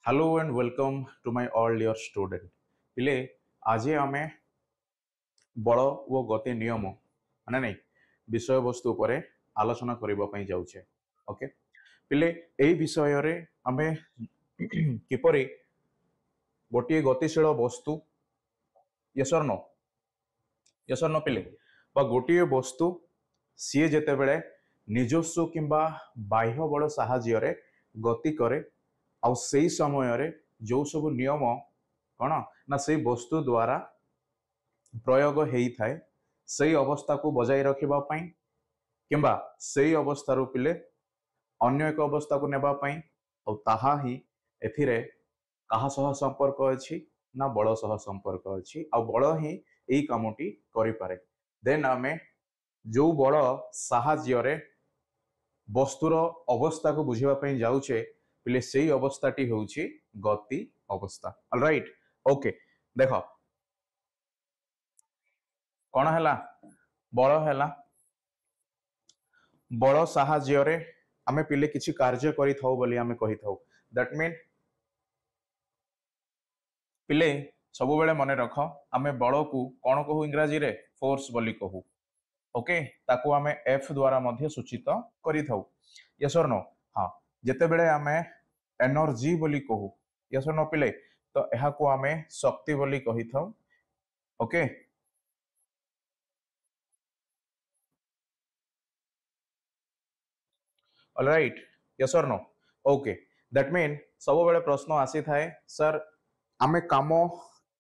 Hello and welcome to my all dear student पिले आज आमे बल वो गति नियम माने नहीं विषय वस्तु पर आलोचना करबा पई जाउछे। ओके पिले एई विषय रे आमे किपरि गोटे गतिशील वस्तु यस और नो पिले बा गोटे वस्तु सी जेते बेले निजस्व किंबा बाह्य बल साहाय्य रे गति करे आउ सेई समय रे जो सब नियम कौन ना से वस्तु द्वारा प्रयोग हेई थाए से अवस्था को बजाय रखिबा पई किंबा से अवस्था रो पिले अन्य एक अवस्था को नेबा पई और ताहा ही एथिरे कहा सह संपर्क अछि ना बल सह संपर्क अछि आ बल ही एई कामटी करि पारे। देन आमे जो बल साहाय्य रे वस्तुर अवस्था को बुझिबा पई जाउछे पिले सेई अवस्थाटी होउछि गति अवस्था। ऑलराइट ओके देख कौन है बल है बल साहाय्य रे आमे पिले किछि कार्य करि थाउ बोली आमे कहि थाउ दैट मीन पिले सब बेले मने रख आमे बल को कौन कहू इंग्रजी रे फोर्स बोली कहू। ओके ताकू आमे एफ द्वारा मध्य सूचित करि थाउ यस और नो। हाँ जेते बेले आमे एनर्जी बोली कहू यस और नो पिले तो एहा को आमे शक्ति बोली कहि थाउ। ओके ऑलराइट यस और नो ओके दैट मीन सब बेले प्रश्न आसी थाए सर आमे काम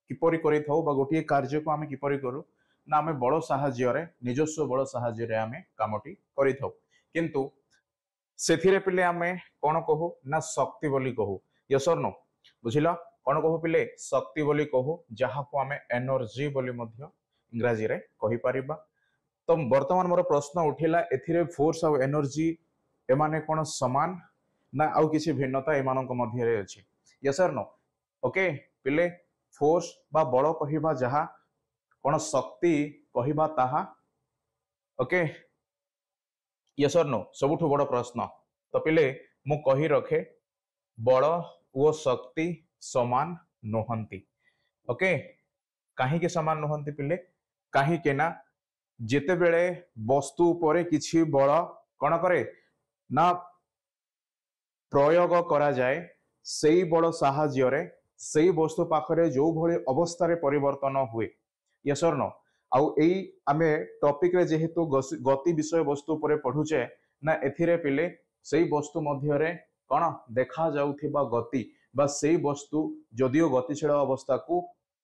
किपरि करि थाउ बा गोटे कार्य को आमे किपरि करू ना आमे बल साहाय्य रे निजस्व बल साहाय्य रे आमे कामटी करि थाउ किंतु सेथिरे पिले आमे कोन कहू ना शक्ति बोली कहू यस और नो बुझिला कोन कहू पिले शक्ति बोली कहू जहा को आमे एनर्जी बोली मध्य इंग्रजी रे कहि परिबा। तो वर्तमान मोर प्रश्न उठिला एथिरे फोर्स और एनर्जी एमाने कोन समान ना आउ किछि भिन्नता एमानक मध्य रे अछि यस और नो। ओके पिले फोर्स बा बल कहिबा जहा कोन शक्ति कहिबा ताहा। ओके यस और नो सबुठु बड़ प्रश्न तो पिले मु कहि रखे बल वो शक्ति समान नहंती। ओके काहे के समान नहंती पिले काहे के ना जेते बेले वस्तु परे किछि बल कोन करे ना प्रयोग करा जाए सेई बल साहाय्य रे सेई वस्तु पाखरे जो भली अवस्था रे परिवर्तन हुए यस और नो। आउ एई आमे टॉपिक रे जेहेतु गति विषय वस्तु परे पढुचे ना एथिरे पिले सेई वस्तु मध्य रे कोन देखा जाउथिबा गति बा सेई वस्तु जदियो गतिशील अवस्था को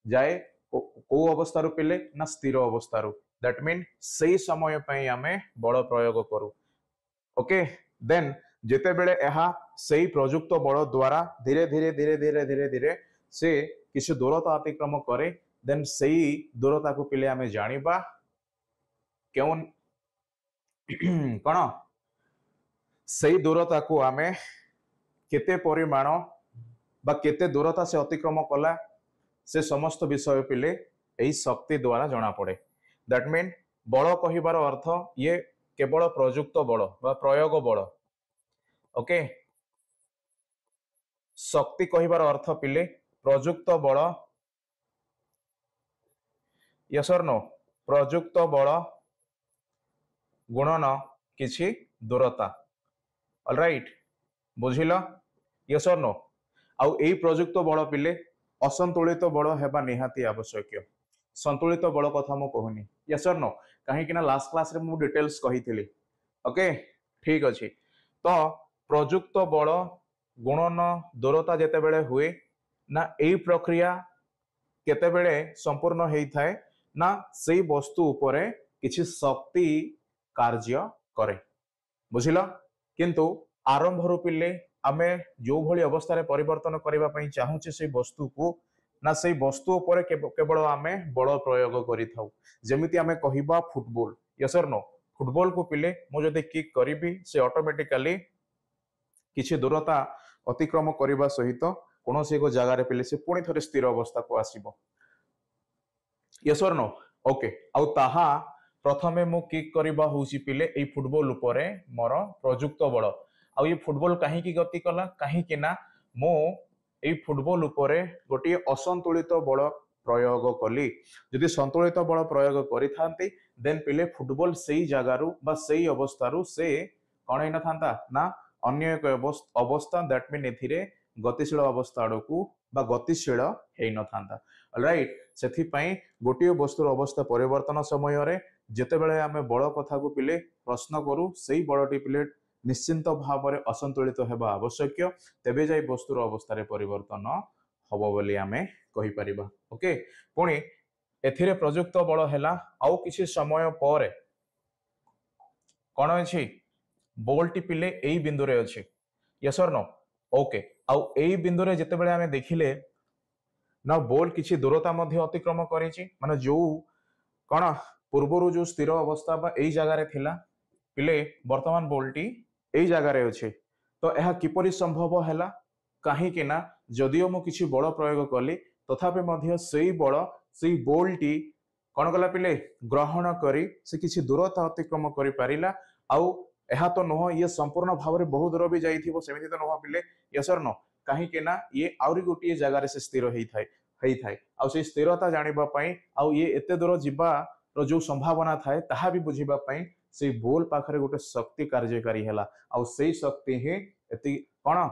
जाए को अवस्था रो पिले ना स्थिर अवस्था रो दैट मीन सेई समय पई आमे बल प्रयोग करू। ओके देन जेते बेले एहा सेई प्रयुक्त बल द्वारा धीरे धीरे धीरे धीरे धीरे धीरे से किसी दूरता अतिक्रम करे देन सेई दूरता को पिले आमे जानिबा केउन कोन सेई दूरता को आमे केते परिमाण बा केते दूरता से अतिक्रम कला से समस्त विषय पिले एई शक्ति द्वारा जाना पड़े। दैट मीन बल कहिबार अर्थ ये केवल प्रयुक्त बल बा प्रयोग बल। ओके शक्ति कहिबार अर्थ पिले प्रयुक्त बल यस और नो प्रयुक्त बल गुणन किछि दूरता। ऑलराइट बुझिला यस और नो। आउ एई प्रयुक्त बल पिले असंतुलित बल हेबा निहाती आवश्यक संतुलित बल कथा मु कहूनी यस और नो काहे कि ना लास्ट क्लास रे मु डिटेल्स कहिथिली। ओके ठीक अछि तो प्रयुक्त बल गुणन दूरता जेते बेले हुए ना एई प्रक्रिया केते बेले संपूर्ण हेई थाए ना सेई वस्तु उपरे किछि शक्ति कार्य करे बुझिला किंतु आरंभ रो पिले आमे जो भली अवस्था रे परिवर्तन करिबा पई चाहूचे से वस्तु को ना से वस्तु उपरे केवल आमे बल प्रयोग करि थाउ जेमिति आमे कहिबा फुटबॉल यस और नो फुटबॉल को पिले मु जदि किक करिबी से ऑटोमेटिकली किछि दूरता अतिक्रम करिबा सहित कोनोसी एक जगह रे पिले से पुणी थरे स्थिर अवस्था को आसीबो यस और नो। ओके आउ ताहा प्रथमे मु किक करिबा होउची पिले एई फुटबॉल उपरे मोर प्रयुक्त बल आउ ये फुटबॉल काहे की गति कला काहे कि ना मो এই ফুটবल उपरे गोटे असंतुलित बल प्रयोग कली जदि संतुलित बल प्रयोग करी थांती देन पिले फुटबॉल सेई जगारू बा सेई अवस्थारू से कौन ही न थांता ना अन्य एक अवस्था दैट मीन एथिरे गतिशील अवस्था आड़कू बा गतिशील हेई न थांता राइट सेथिपई गोटे वस्तुर अवस्था परिवर्तन समय रे जेतेबेले आमे बल कथा को पिले प्रश्न करू सेई बलटी पिले निश्चिंत भाव में असंतुलित हेबा आवश्यक तेबे जाई वस्तुर अवस्था रे परिवर्तन हबो बोली आमे कहि परिबा ओके पुणी एथिरे प्रयुक्त बल हैला आउ किछि समय पर कौन अछि बॉल टी पिले एई बिंदु रे अछि यस और नो ओके आउ एई बिंदु रे जेतेबेले आमे देखिले ना बॉल किछि दूरता मध्य अतिक्रम करिछि माने जो कौन पूर्वरु जो स्थिर अवस्था बा एई जगह रे थिला पिले वर्तमान बॉल टी एई जगह रे अछि तो यह किपरि संभव हैला कहीं कि ना जदियो मु किछि बल प्रयोग कली तथापि मध्य सेई बल सेई बॉल टी कौन कला पिले ग्रहण करी से किछि दूरता अतिक्रम करि पारिला आउ एहा तो नुह ये संपूर्ण भाव में बहुत दूर भी जाइथिबो सेमिति तो नुह पिले यस और नो कहीं कि ना ये आउरी गोटिए जगह रे से स्थिर हेई थाए आउ से स्थिरता जानिबा पई आउ ये एते दूर जिबा रो जो संभावना थाए ताहा भी बुझिबा पई से बॉल पाखरे गोटे शक्ति कार्यकारी हैला आउ सेई शक्ति ही एति कोन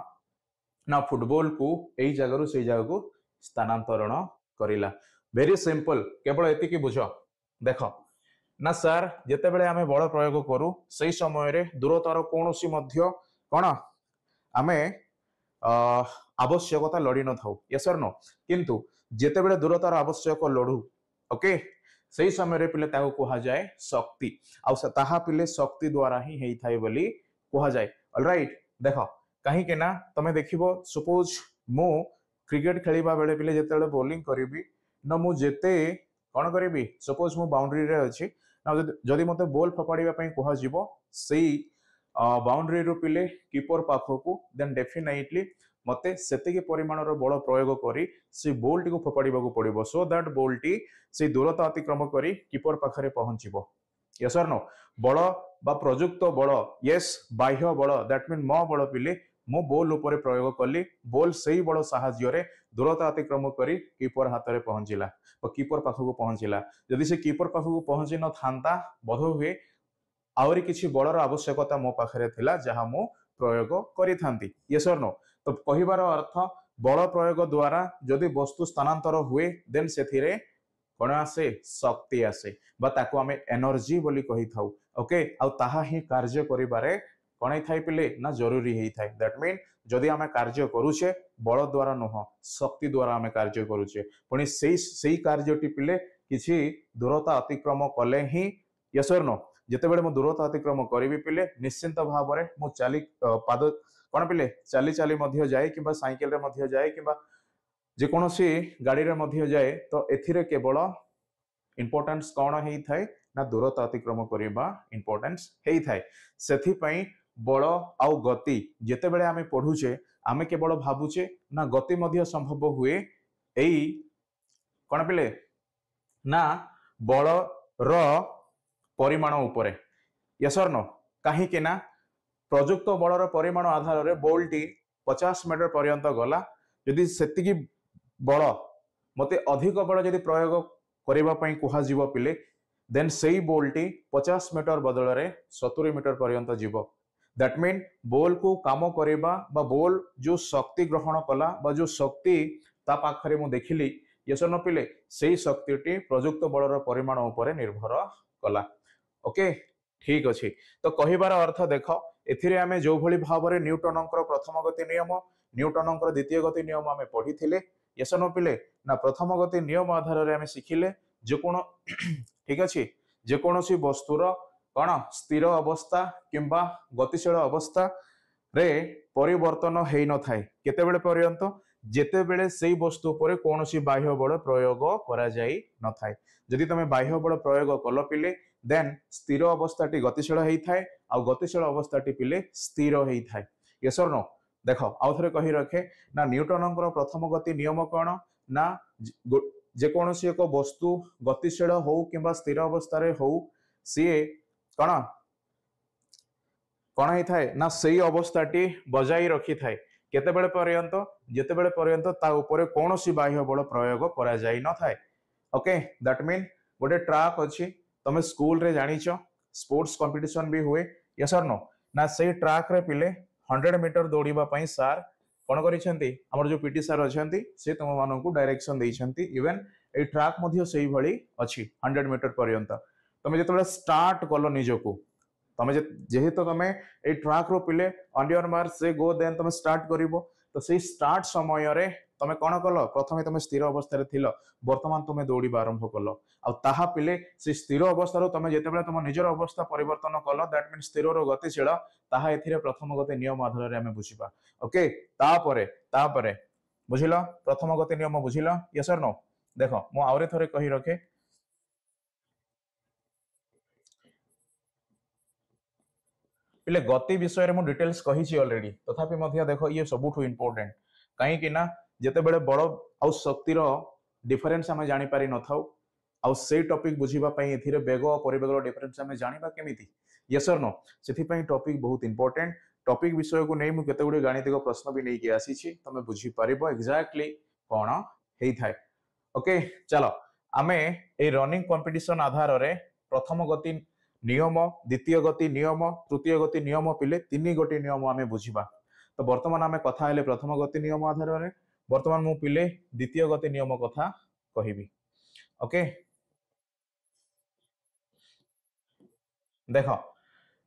ना फुटबॉल को एई जगह रु सेई जगह को स्थानांतरण करिला वेरी सिंपल केवल एति की बुझ देखो ना सर जेतेबेले आमे बल प्रयोग करू सेई समय रे दूरतार कोनोसी मध्य कोन आमे आवश्यकता लड़ी न थाउ यस और नो किंतु जेतेबेले दूरतार आवश्यक लड़ू ओके सेई समय रे पिले ताको कहा जाए शक्ति आउ ताहा पिले शक्ति द्वारा ही हेई थाई बोली कहा जाए ऑलराइट देखो कहीं के ना तमे देखिबो सपोज मु क्रिकेट खेलिबा बेले पिले जेतेबेले बॉलिंग करिबी ना मु जेते कोन करिबी सपोज मु बाउंड्री रे अछि ना जदि मते बॉल फपाड़ीबा पई कहा जिवो सेई बाउंड्री रु पिले कीपर पाखकू देन डेफिनेटली मते सेतिके परिमाणर बल प्रयोग करी से बॉल टी को फपाड़ीबाकू पड़िबो सो दैट बॉल टी से दूरता अतिक्रम करी कीपर पाखरे पहुंचीबो यस और नो बल बा प्रयुक्त बल यस बाह्य बल दैट मीन मो बल पिले मो बॉल ऊपर प्रयोग कली बॉल सेई बल साहाय्य रे दूरता अतिक्रम करी कीपर हाथ रे पहुंचिला और कीपर पाखकू पहुंचिला जदि से कीपर पाखकू पहुंची न थांता बोध हुए आउरी किछि बलर आवश्यकता मो पाखरे थिला जहा मो प्रयोग करि थांती यस और नो तो कहिबार अर्थ बल प्रयोग द्वारा जदि वस्तु स्थानांतर हुए देन सेथिरे कोन आसे शक्ति आसे बा ताको आमे एनर्जी बोली कहि थाउ ओके आ ताहा ही कार्य करिबारे कोन थाई पिले ना जरूरी हेई थाई दैट मीन जदि आमे कार्य करूछे बल द्वारा नह शक्ति द्वारा आमे कार्य करूछे पुनी सेई कार्यटी पिले किछि दूरता अतिक्रम कले ही यस और नो जेतेबेले मो दूरता अतिक्रम करिवि पिले निश्चिंत भाव में मु चाली पाद कोन पिले चाली चाली मध्य जाए किबा साइकिल रे मध्य जाए किबा जे कोनोसी गाड़ी रे मध्य जाए तो एथिरे केवल इंपोर्टेंस कोन हेई थाए ना दूरता अतिक्रम करिबा इंपोर्टेंस हेई थाए सेथि पई बल आउ गति जेतेबेले आमे पढुचे आमे केवल भाबुचे ना गति मध्य संभव हुए एई कोन पिले ना बल र परिमाण उपरे यस और नो कहीं के ना प्रयुक्त बलर परिमाण आधार रे बॉल टी 50 मीटर पर्यंत गला यदि सेतिकी बल मते अधिक बल यदि प्रयोग करिबा पई कुहा जीव पिले देन सेई बॉल टी 50 मीटर बदल रे 70 मीटर पर्यंत जीव दैट मीन बॉल को काम करिबा बा बॉल जो शक्ति ग्रहण कला बा जो शक्ति ता पाखरे मु देखिली यस न पिले सेई शक्तिटी प्रयुक्त बलर परिमाण उपरे निर्भर कला ओके ठीक अछि तो कहिबार अर्थ देख एथिरे आमे जो भली भाव रे न्यूटनकर प्रथम गति नियम न्यूटनकर द्वितीय गति नियम आमे पढिथिले यस न पिले ना प्रथम गति नियम आधार रे आमे सिखिले जे कोन ठीक अछि जे कोनोसी वस्तुर कोन स्थिर अवस्था किंबा गतिशील अवस्था रे परिवर्तन हेई न थाए केतेबेले पर्यंत जेतेबेले सेई वस्तु पर कोनोसी बाह्य बल प्रयोग करा जाई न थाए जदि तमे बाह्य बल प्रयोग कल पिले देन स्थिर अवस्थाटी गतिशील हेई थाए आ गतिशील अवस्थाटी पिले स्थिर हेई थाए यस और नो देखो आउ थरे कहि रखे ना न्यूटनकर प्रथम गति नियम कोन ना जे कोनोसी एक वस्तु गतिशील हो किंबा स्थिर अवस्था रे हो सीए कोन हेई थाए ना सेई अवस्थाटी बजाई रखी थाए केतेबेले पर्यंत जेतेबेले पर्यंत ता ऊपर कोनोसी बाह्य बल प्रयोग करा जाई न थाए। ओके दैट मीन गोटे ट्रैक अछि तमे स्कूल रे जानिछ स्पोर्ट्स कंपटीशन भी हुए यस और नो ना से ट्रैक रे पिले 100 मीटर दौड़िबा पई सर कोन करिसेंती हमर जो पीटी सर अछंती से तुम मानन को डायरेक्शन देइछंती इवन ए ट्रैक मध्य सेही भली अछि 100 मीटर पर्यंत तमे जेतबेले स्टार्ट कलो निजको तमे जेहेतु तमे ए ट्रैक रो पिले ऑन योर मार्क से गो देन तमे स्टार्ट करिवो तो से स्टार्ट समय रे तमे कोन कलो प्रथमे तमे स्थिर अवस्था रे थिलो वर्तमान तमे दौड़िबा आरंभ कलो आ ताहा पिले से स्थिर अवस्था रो तमे जेतेबेले तम निजर अवस्था परिवर्तन कलो दैट मीन स्थिर रो गतिशील ताहा एथिरे प्रथम गति नियम आधार रे हमें बुझिबा। ओके तापरे बुझिलो प्रथम गति नियम बुझिलो यस और नो देखो मु आउरे थरे कहि रखे पिले गति विषय रे मु डिटेल्स कहि छी ऑलरेडी तथापि मध्य देखो ये सबुठु इंपोर्टेंट काहे कि ना जेतेबेले बड़ आउ शक्ति रो डिफरेंस हमें जानि पारि न थाउ आउ से टॉपिक बुझिबा पई एथिरे बेग और परिवेग रो डिफरेंस हमें जानिबा केमिति यस और नो सेथि पई टॉपिक बहुत इंपोर्टेंट टॉपिक विषय को नै मु केते गुडी गाणितिक प्रश्न भी नै के आसी छी तमे बुझी पारिबो एग्जैक्टली कोन हेई थाए। ओके चलो आमे ए रनिंग कंपटीशन आधार रे प्रथम गति नियम द्वितीय गति नियम तृतीय गति नियम पिले तीन गोटी नियम आमे बुझिबा तो वर्तमान आमे कथा हेले प्रथम गति नियम आधार रे वर्तमान मु पिले द्वितीय गति नियम कथा कहिबी। ओके देखो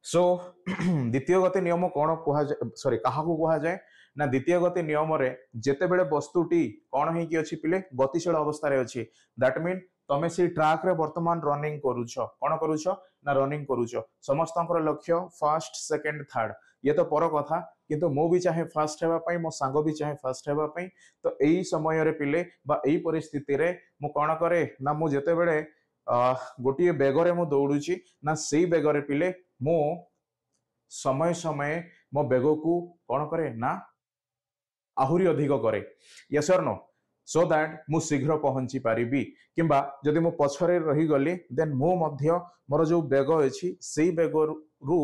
सो द्वितीय गति नियम कौन कह सॉरी कहा कह जाए ना द्वितीय गति नियम रे जेतेबेले वस्तुटी कौन है कि अछि पिले गतिशील अवस्था रे अछि दैट मीन तमे से ट्रैक रे वर्तमान रनिंग करूछो कौन करूछो ना रनिंग करूछो समस्तंकर लक्ष्य फर्स्ट सेकंड थर्ड ये तो पर कथा किंतु मो भी चाहे फर्स्ट हेबा पई मो सांगो भी चाहे फर्स्ट हेबा पई तो एई समय रे पिले बा एई परिस्थिति रे मु कौन करे ना मु जेतेबेले गोटे बेगरे मु दौड़ुची ना से बेगरे पिले मु समय समय मो बेग को कौन करे ना आहुरी अधिक करे यस और नो सो दैट मु शीघ्र पहुंची पारिबी किंबा जदि मु पछरे रही गली देन मु मध्य मोर जो बेग अछि सेई बेग रु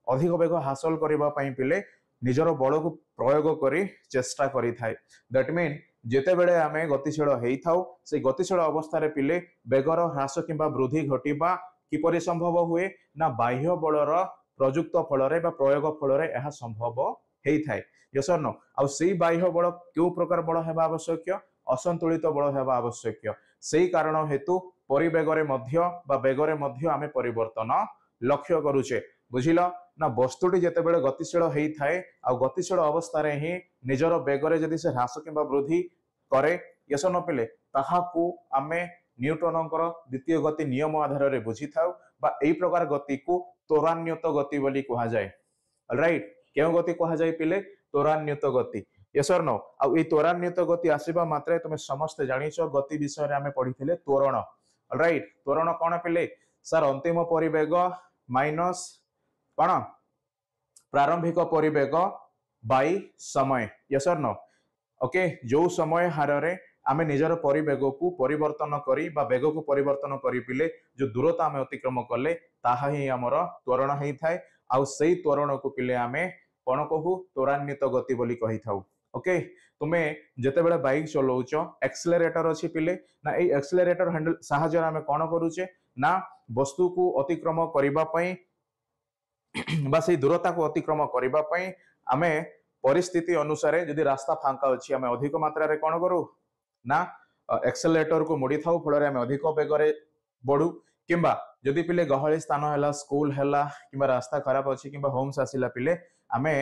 अधिक बेग हासिल करबा पई पिले निजर बल को प्रयोग करी चेष्टा करी थाए दैट मीन जेतेबेले आमे गतिशील हेई थाउ से गतिशील अवस्था रे पिले बेगर ह्रास किंबा वृद्धि घटिबा किपरि संभव हुए ना बाह्य बलर प्रयुक्त फल रे बा प्रयोग फल रे एहा संभव हेई थाए यस और नो आ सेई बाह्य बल क्यों प्रकार बल हेबा आवश्यक असंतुलित बल हेबा आवश्यक सेई कारण हेतु परिवेगरे मध्य बा बेगरे मध्य आमे परिवर्तन लक्ष्य करूचे बुझिल ना वस्तुटी जेतेबेले गतिशील हेई थाए आ गतिशील अवस्था रे ही निजर बेगरे जदि से ह्रास किंबा वृद्धि करे यस न पिले ताहाकू आमे न्यूटनकर द्वितीय गति नियम आधार रे बुझी थाउ बा एई प्रकार गति को त्वरान्वित गति बोली कहा जाए राइट केउ गति कहा जाए पिले त्वरान्वित गति यस और नो आ ए त्वरान्वित गति आसीबा मात्रे तुमे समस्त जानिछो गति विषय रे आमे पढिथिले त्वरण राइट त्वरण कोन पिले सर अंतिम परिवेग माइनस कोन प्रारंभिक परिवेग बाई समय यस और नो ओके जो समय हार रे आमे निजर परिवेग को परिवर्तन करी बा बेग को परिवर्तन करी पिले जो दूरता आमे अतिक्रम कले ताहा ही हमर त्वरण हेई थाए आ सेई त्वरण को पिले आमे कोन कहू त्वरान्वित गति बोली कहि थाउ। ओके तुमे जेतेबेले बाइक चलाउछ एक्सेलरेटर अछि पिले ना ए एक्सेलरेटर हैंडल सहायता आमे कोन करूचे ना वस्तु को अतिक्रम करिबा पई बा से दूरता को अतिक्रम करिबा पई आमे परिस्थिति अनुसार यदि रास्ता फांका अछि आमे अधिक मात्रा रे कोन करू ना एक्सेलरेटर को मोड़ी थाउ फल रे आमे अधिक बेगरे बढ़ू किंबा जदि पिले गहली स्थान हैला स्कूल हैला किंबा रास्ता खराब अछि किंबा होम्स आसिला पिले आमे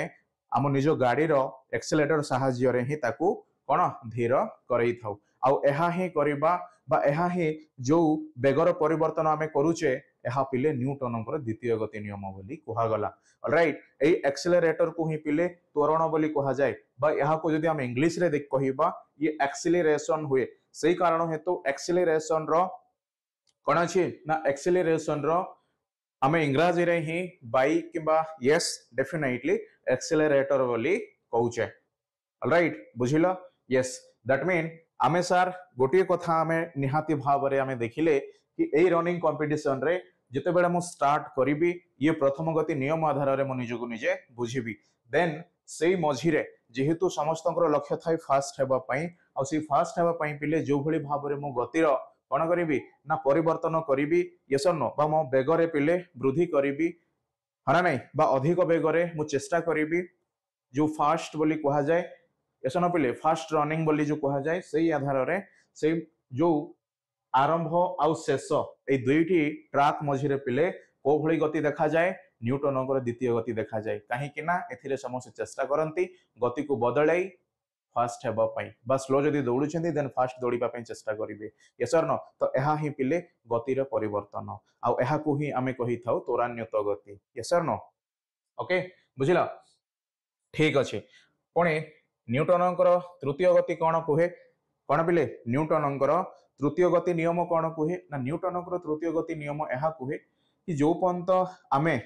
आम निज गाड़ी रो एक्सेलरेटर सहायता रे ही ताकू कोन धीर करई थाउ आ एहा ही करिबा बा एहा ही जो बेगर परिवर्तन आमे करूचे एहा पिले न्यूटनकर द्वितीय गति नियम बोली कहा गला ऑलराइट ए एक्सेलरेटर को ही पिले त्वरण बोली कहा जाए बा एहा को जदि हम इंग्लिश रे देख कहिबा ये एक्सेलरेशन हुए सही कारण हेतु एक्सेलरेशन रो कोन अछि ना एक्सेलरेशन रो आमे इंग्रजी रे ही बाइक किबा यस डेफिनेटली एक्सेलरेटर बोली कहूचे ऑलराइट बुझिलो यस दैट मीन आमे सर गोटे कथा आमे निहाती भाव रे आमे देखिले कि ए रनिंग कंपटीशन रे जते बेले मु स्टार्ट करिबी ये प्रथम गति नियम आधार रे मु निजको निजे बुझिबी देन सेई मझी रे जेहेतु समस्त लक्ष्य थाए फास्ट हेबाई आ फास्ट हेबाई पिले जो भली भाव में मो गतिर कौन करी ना परिवर्तन करी यस नो बा मो बेगरे पिले वृद्धि करी हाँ ना नहीं बा अधिक बेगरे मु चेष्टा करी जो फास्ट बोली कह जाए यस न पिले फास्ट रनिंग बोली जो कह जाए से आधार में से जो आरंभ आउ शेष ये दुईटी ट्राक मझिरे पिले को भली गति देखा जाए न्यूटन द्वितीय गति देखा जाए कहीं ए समस्त चेष्टा करती गति को बदलाई फास्ट हेबाई बा स्लो जदि दौड़ुं देन फास्ट दौड़ा चेष्टा करेंगे यस और नो तो यह ही पिले गतिर परिवर्तन आउ ही आम कही था त्वरान्वित गति यस और नो ओके बुझिल ठीक अच्छे पुणी न्यूटन तृतीय गति कौन कहे कौन पिले न्यूटन तृतीय गति नियम कौन कहे ना न्यूटन तृतीय गति नियम यह कहे कि जो पर्यंत आमे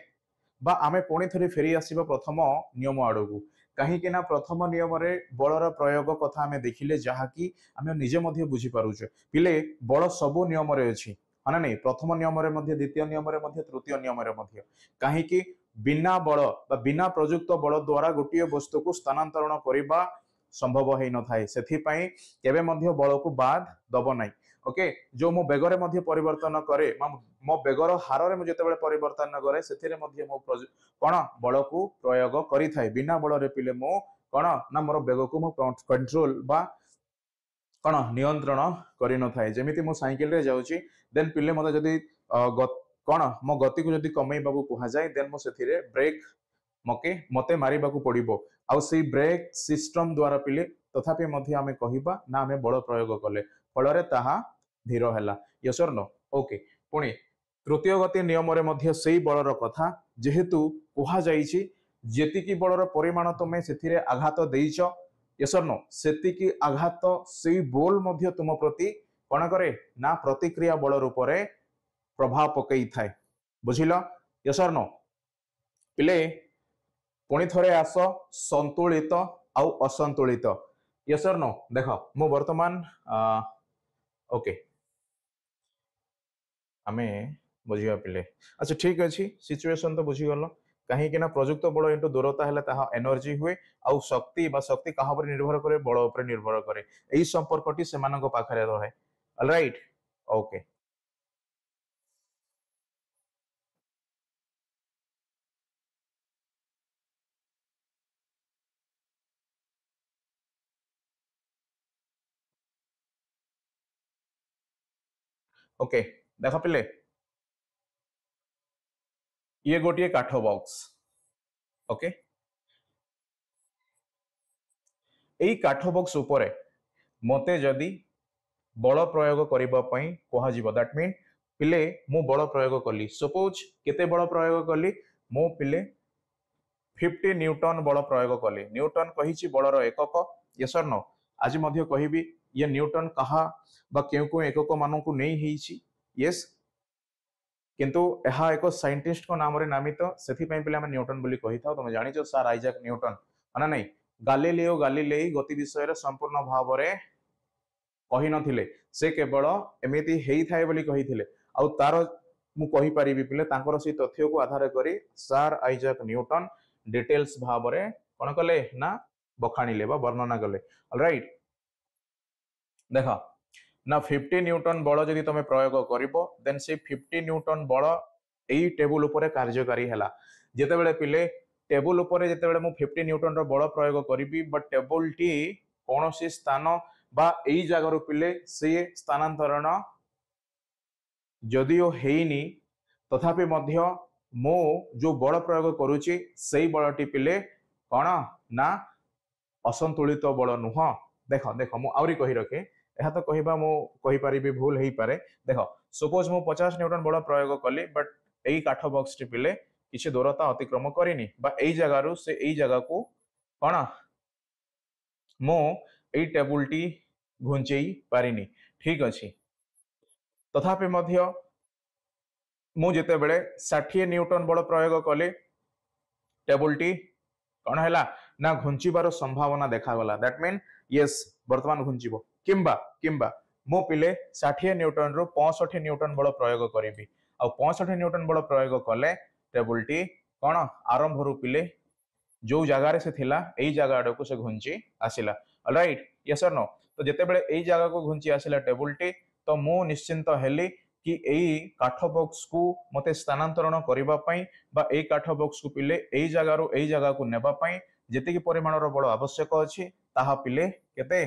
बा आमे पुणी थे फेरी आसवा प्रथम नियम आड़ को कहीं प्रथम नियम रे बलर प्रयोग कथा आमे देखिले जहाँकि आमे निजे मध्य बुझी पारुछे पिले बल सबु नियम रे अछि हाँ ना नहीं प्रथम नियम रे मध्य द्वितीय नियम रे मध्य तृतीय नियम रे मध्य कहीं बिना बल बा बिना प्रयुक्त बल द्वारा गोटे वस्तु को स्थानांतरण करने संभव हो न थाए सेथिपाई केबे मध्य बल को बाद दब नाही ओके जो मो बेगरे मध्य परिवर्तन करे मो बेगर हार रे मुझे परिवर्तन करे सेथिरे मध्य मो कौन बल को प्रयोग करि थाए बिना बल रे पिले मो कौन ना मोर बेग को मो कंट्रोल बा कौन नियंत्रण करि न थाए जेमिति मो साइकिल रे जाउची देन पिले मते जदी कौन मो गति को जदी कमेइबा को कहा जाए देन मो सेथिरे ब्रेक मते मारिबा को पड़िबो आउ से ब्रेक सिस्टम द्वारा पिले तथापि मध्य आमे कहिबा ना आमे बल प्रयोग कले फल ताहा धीर हैला यस और नो ओके पुणी तृतीय गति नियम रे मध्य सेही बलर कथा जेहेतु कहा जाइछि जेतिकी बलर परिमाण तमे सेथिरे आघात देइछ यस और नो सेतिकी आघात सेही बोल मध्य तुम प्रति कोन करे ना प्रतिक्रिया बल रूप रे प्रभाव पकई थाए बुझिल यस और नो पिले पुणी थरे आस संतुलित आउ असंतुलित यस और नो देख मु वर्तमान ओके आमे बुझिया पिले अच्छा ठीक अच्छी सिचुएशन तो बुझीगल कहीं प्रयुक्त बल इंटू दूरता है एनर्जी हुए आउ शक्ति बा शक्ति कहा पर निर्भर करे बल उपर निर्भर करे यही संपर्कटी से पाखरे रहे ऑलराइट ओके ओके देख पिले ये गोटे काठ बॉक्स ओके यही काठ बॉक्स उपरे मते जदि बल प्रयोग करने कह दैट मीन पिले मु बल प्रयोग कली सपोज केते बल प्रयोग कली मो पिले 50 न्यूटन बल प्रयोग कली न्यूटन कही बलर एकक यस और नो आज मध्य कहबी ये न्यूटन कहा बा क्यों एकक मान को नहीं ही यस किंतु यह एक साइंटिस्ट को नाम रे नामित सेथि पई पिले हम न्यूटन बोली कहि था तुम जानिचो सर आइजैक न्यूटन माने नहीं गालिलियो गालिलेई गति विषय रे संपूर्ण भाव रे कहि नथिले से केवल एमिति हेई थाए बोली कहि थिले आउ तार मु कहि परिबी पिले तांकर से तथ्य को आधार करी सर आइजैक न्यूटन डिटेल्स भाव रे कोन कले ना बखाणीले बा वर्णना कले ऑलराइट देखा ना 50 न्यूटन बल जदि तुम प्रयोग करिवो देन से 50 न्यूटन बल एई टेबुल उपरे कार्यकारी हैला जेतेबेले पिले टेबुल उपरे जेतेबेले मु 50 न्यूटन रो बल प्रयोग करिबी बट टेबुल टी कोनोसी स्थान बा एई जगह पिले से स्थानांतरण जदिओ हेइनी तथापि मध्य मो जो बल प्रयोग करूची सेई बलटी पिले कोन ना असंतुलित बल नुह देख देख मु आउरी कहि रखे यह तो कहबा मु कहि परिबी भूल हेई पारे देख सपोज मु 50 न्यूटन बल प्रयोग कली बट एई काठ बॉक्स टी पिले किछि दूरता अतिक्रम करिनी बा एई जगह रु से एई जगह को कोन मु एई टेबुल टी घुंचेई पारिनी ठीक अछि तथापि मध्य मु जेते बेले 60 न्यूटन बल प्रयोग कले टेबुल टी कौन है ना घुंचीबार संभावना देखा गला दैट मीन यस वर्तमान घुंचीबो किंबा किंबा मो पिले 60 न्यूटन रु 65 न्यूटन बल प्रयोग करी आ 65 न्यूटन बल प्रयोग कले टेबुल टी कौन आरंभ रु पिले जो जगार से थिला एई जगह आड़ को से घुंची आसिला ऑलराइट यस और नो तो जेतेबेले एई जगह को घुंची आसिला टेबुल टी तो मु निश्चिंत हेली कि एई काठ बॉक्स को मते स्थानांतरण करिबा पई बा एई काठ बॉक्स को पिले एई जगह को नेबा पई जेतिकी परिमाणर बल आवश्यक अछि ताहा पिले केते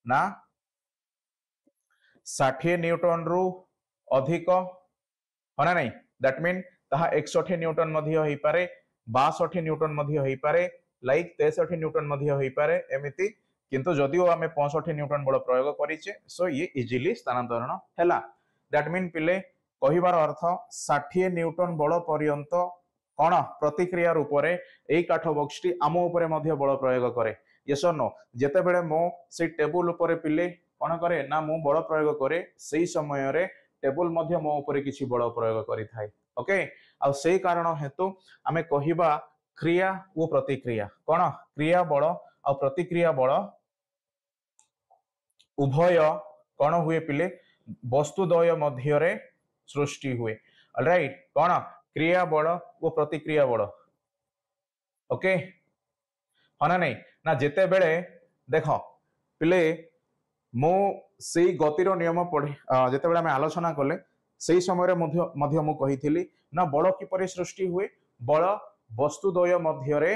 ना 60 न्यूटन रु अधिक हना नहीं दैट मीन ताहा 61 न्यूटन मध्य होई पारे 62 न्यूटन मध्य होई पारे लाइक 63 न्यूटन मध्य होई पारे एमिति किंतु जदिओ आमे 65 न्यूटन बल प्रयोग करिचे सो ये इजीली स्थानांतरण हैला दैट मीन पिले कहिबार अर्थ 60 न्यूटन बल पर्यंत कोन प्रतिक्रिया रूप रे एई काठ बॉक्स टी आमो ऊपर मध्य बल प्रयोग करे यस और नो जेते बेले मो से टेबुल ऊपर पिले कोन करे ना मु बल प्रयोग करे सेही समय रे टेबुल मध्य मो ऊपर किछि बल प्रयोग करि थाए ओके आ सेही कारण हेतु आमे कहिबा क्रिया ओ प्रतिक्रिया कोन क्रिया बल आ प्रतिक्रिया बल उभय कोन हुए पिले वस्तुद्वय मध्य रे सृष्टि हुए ऑलराइट कोन क्रिया बल ओ प्रतिक्रिया बल ओके हना नहीं ना जेते बेले देखो पिले मो सेई गतिर नियम पढ़े जेते बेले हम आलोचना कले सेई समय मध्य मु कहिथिली ना बल किपरि सृष्टि हुए बल वस्तुद्वय मध्य रे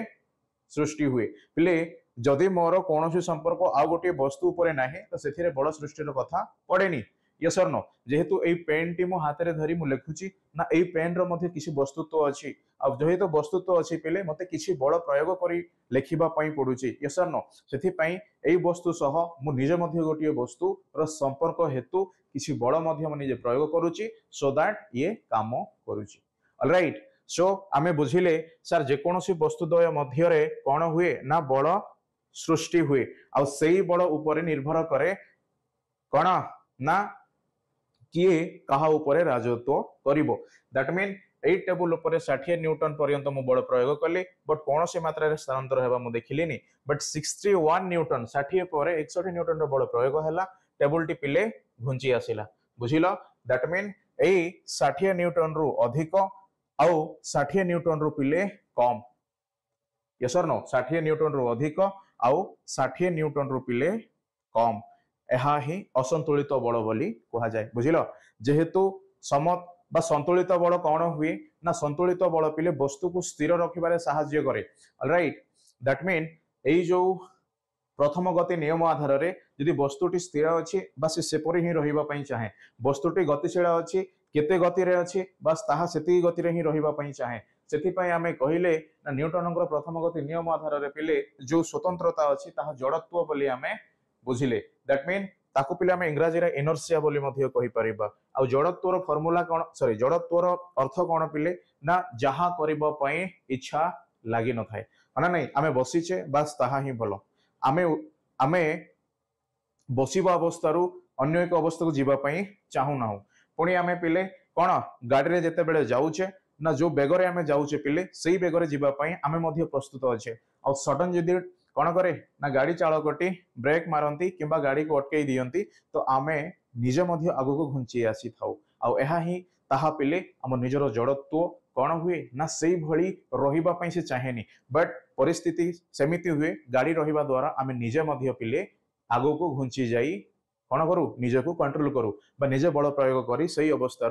सृष्टि हुए पिले जदि मोर कोनोसी संपर्क आ गोटे वस्तु उपरे नाही तो सेथिरे बल सृष्टिर कथा पड़ेनी यस और नो जेहेतु एई पेन टी मो हाथ रे धरी मु लेखुची ना एई पेन रो मध्ये किछि वस्तुत्व अछि अब जेहेतु वस्तुत्व अछि पिले मते किछि बल प्रयोग करी लेखिबा पई पडुची यस और नो सेथि पई एई वस्तु सह मु निजे मध्ये गोटे वस्तु रो संपर्क हेतु किछि बल मध्ये मु निजे प्रयोग करूची सो दैट ये काम करूची ऑलराइट सो आमे बुझिले सर जे कोनोसी वस्तुद्वय मध्य रे कोन हुए ना बल सृष्टि हुए आ सेई बल ऊपर निर्भर करे कोन ना किए कहा ऊपर राजत्व करिवो दैट मीन एई टेबुल ऊपर 60 न्यूटन पर्यंत मु बल प्रयोग कले बट कौन से मात्रा रे स्थानांतर हेबा मु देखिलिनी बट 61 न्यूटन 60 पर 61 न्यूटन रो बल प्रयोग हला टेबुल टी पिले घुंची आसिला बुझिलो दैट मीन एई 60 न्यूटन रु अधिक आउ 60 न्यूटन रु पिले कम यस और नो 60 न्यूटन रु अधिक आउ 60 न्यूटन रु पिले कम एहा ही असंतुलित बल बोली कहा जाए बुझिलो जेहेतु समत बा संतुलित बल कौन हुए ना संतुलित बल पिले वस्तु को स्थिर रखिबारे सहाय्य करे ऑलराइट दैट मीन एई जो प्रथम गति नियम आधार रे यदि वस्तुटी स्थिर अछि बा से सेपरि ही रहिबा पई चाहे वस्तुटी गतिशील अछि केते गति रे अछि बस ताहा सेती गति रे ही रहिबा पई चाहे सेति पई आमे कहिले ना न्यूटनकर प्रथम गति नियम आधार रे पिले जो स्वतंत्रता अछि ताहा जड़त्व बोली आमे बुझिले दैट मीन ताकू पिले आमे इंग्रजी रे इनर्शिया बोली मध्य कहि परिबा आ जड़त्वर फार्मूला कोन सॉरी जड़त्वर अर्थ कोन पिले ना जहा करिबा पई इच्छा लागि न थाए माने नै आमे बसिचे बस ताहा ही भलो आमे आमे बसिबा अवस्था अन्य एक अवस्था को जीवा पई चाहू ना पुणी आमे पिले कोन गाड़ी रे जेते बेले जाउचे ना जो बेगरे आमे जाउचे पिले सेही बेगरे जीवा पई आमे मध्य प्रस्तुत अच्छे आ सडन जदि कौन करे ना गाड़ी चालकटी ब्रेक मारती किंबा गाड़ी को अटकई दियंती तो आमे निजे मध्य आगु को घुंची आसी थाउ आ एहा ही ताहा पिले हम निजर जड़त्व कौन हुए ना सेही भली रहिबा पई से चाहेनी बट परिस्थिति सेमिति हुए गाड़ी रहिबा द्वारा आमे निजे मध्य पिले आगु को घुंची जाई कौन करू निजे को कंट्रोल करू बा निजे बल प्रयोग करी सही अवस्था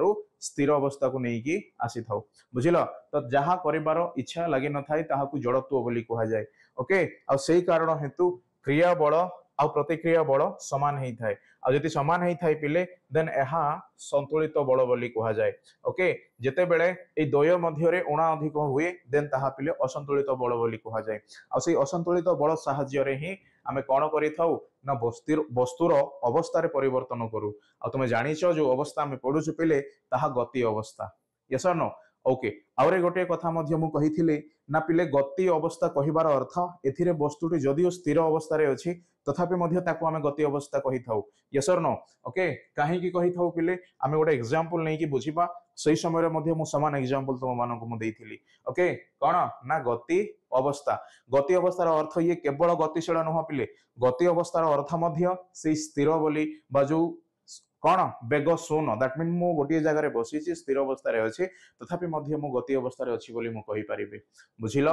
स्थिर अवस्था को नहीं आसी थाउ बुझिल तो जहा करिबार इच्छा लगी न थाई ताहा को जड़त्व बोली कहा जाए ओके आ सेही कारण हेतु क्रिया बल आ प्रतिक्रिया बल समान ही थाए आ जति समान ही थाई पिले देन एहा संतुलित बल बोली कहा जाए ओके जेते बेले ए द्वय मध्य रे उणा अधिक हुए देन ताहा पिले असंतुलित बल बोली कहा जाए आ सेही असंतुलित बल सहाय्य रे ही आमे कोन करि थाउ ना वस्तुर अवस्था रे परिवर्तन करू आ तुमे जानिछ जो अवस्था आमे पढुछु पिले ताहा गति अवस्था यस और नो ओके आउरे गोटे कथा मध्य मु कहिथिले ना पिले गति अवस्था कहिबार अर्थ एथिरे वस्तुटी जदिओ स्थिर अवस्था रे अछि तथापि मध्य ताको आमे गति अवस्था कहि थाउ यस और नो ओके काहे की कहि थाउ पिले आमे गोटे एग्जांपल नै की बुझिबा सही समय रे मध्य मु समान एग्जांपल तुम मानको मु देइथिली ओके कोन ना गति अवस्थार अर्थ ये केवल गतिशील नुह पिले गति अवस्थार अर्थ मध्य से स्थिर बोली बा जो कौन बेग शून्य दैट मीन मु गोटे जगह बसी स्थिर अवस्था अच्छे तथापि मु गति अवस्था अच्छी बोली मु कहि परिबे बुझिल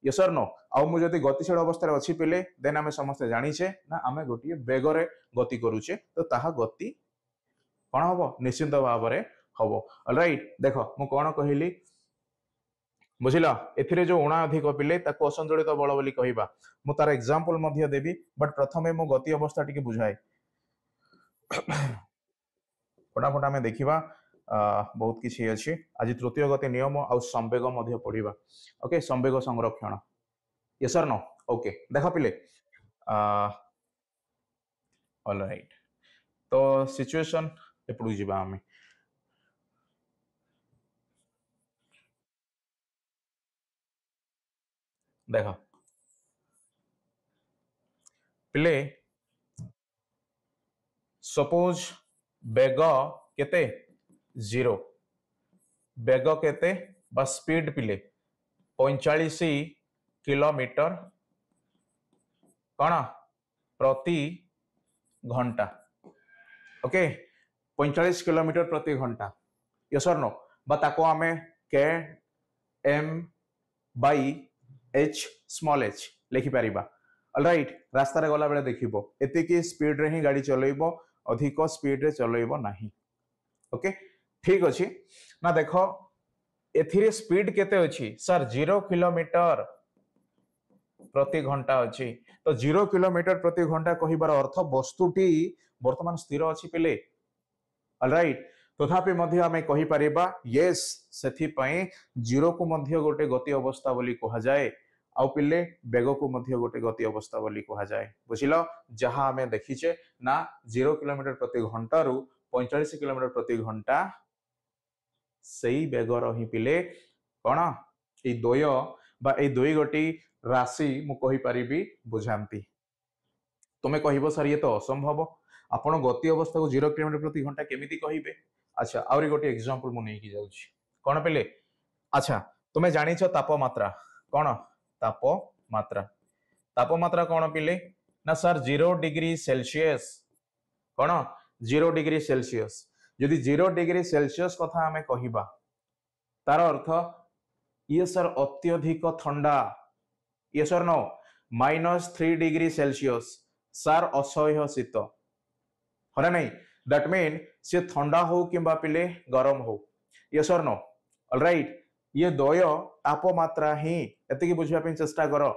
यस और नो आउ मु जदि गतिशील अवस्था रे अछि पिले देन आमे समस्त जानिछे ना आमे गोटिए बेगरे गति करूचे तो ताहा गति कोन हबो निश्चित भाव रे हबो ऑलराइट देखो मु कोन कहिली बुझिला एथिरे जो उणा अधिक पिले ताको असंतुलित बल बोली कहिबा मु तार एग्जांपल मध्ये देबी बट प्रथमे मु गति अवस्था टिके बुझाए फटाफट आमे देखिबा बहुत किसी अछि आज तृतीय गति नियम आ संवेग मध्ये पढिबा ओके संवेग संरक्षण यस और नो ओके देखो पिले ऑलराइट तो सिचुएशन एपडू जिबा आमे देखो पिले सपोज बेग केते 0 बेग केते बा स्पीड पिले 45 किलोमीटर कौन प्रति घंटा ओके 45 किलोमीटर प्रति घंटा यस और नो बा ताको आमे के M by H small H लिखि पारिबा ऑलराइट रास्ता रे गला बेले देखिबो एतिकी स्पीड रे ही गाड़ी चलैबो अधिक स्पीड रे चलैबो नाही ओके ठीक अछि ना देखो एथिरे स्पीड केते अछि सर 0 किलोमीटर प्रति घंटा अछि तो 0 किलोमीटर प्रति घंटा कहिबार अर्थ वस्तुटी वर्तमान स्थिर अछि पिले ऑलराइट तथापि मध्य आमे कहि परिबा यस सेथि पई 0 को मध्य गोटे गति अवस्था बोली कहा जाए आउ पिले बेग को मध्य गोटे गति अवस्था बोली कहा जाए बुझिलो जहां हमें देखिचे ना 0 किलोमीटर प्रति घंटा रु 45 किलोमीटर प्रति घंटा सही बेग रही पिले कोन ए दोय बा ए दोई गोटी राशि मु कहि परिबी बुझांती तुमे कहिबो सर ये तो असंभव आपण गति अवस्था को 0 किलोमीटर प्रति घंटा केमिति कहिबे अच्छा आउरी गोटे एग्जांपल मु नै की जाउची कोन पिले अच्छा तुमे जानिछो तापमात्रा कोन तापमात्रा कौन पिले ना सर 0 डिग्री सेल्सियस कौन 0 डिग्री सेल्सियस यदि 0 डिग्री सेल्सियस कथा हमें कहिबा तार अर्थ ये सर अत्यधिक ठंडा ये सर नो -3 डिग्री सेल्सियस सर असह्य शीत हरे नहीं दैट मीन से ठंडा हो किंबा पिले गरम हो ये सर नो ऑलराइट ये दोय तापमात्रा ही एति की बुझिया पे चेष्टा करो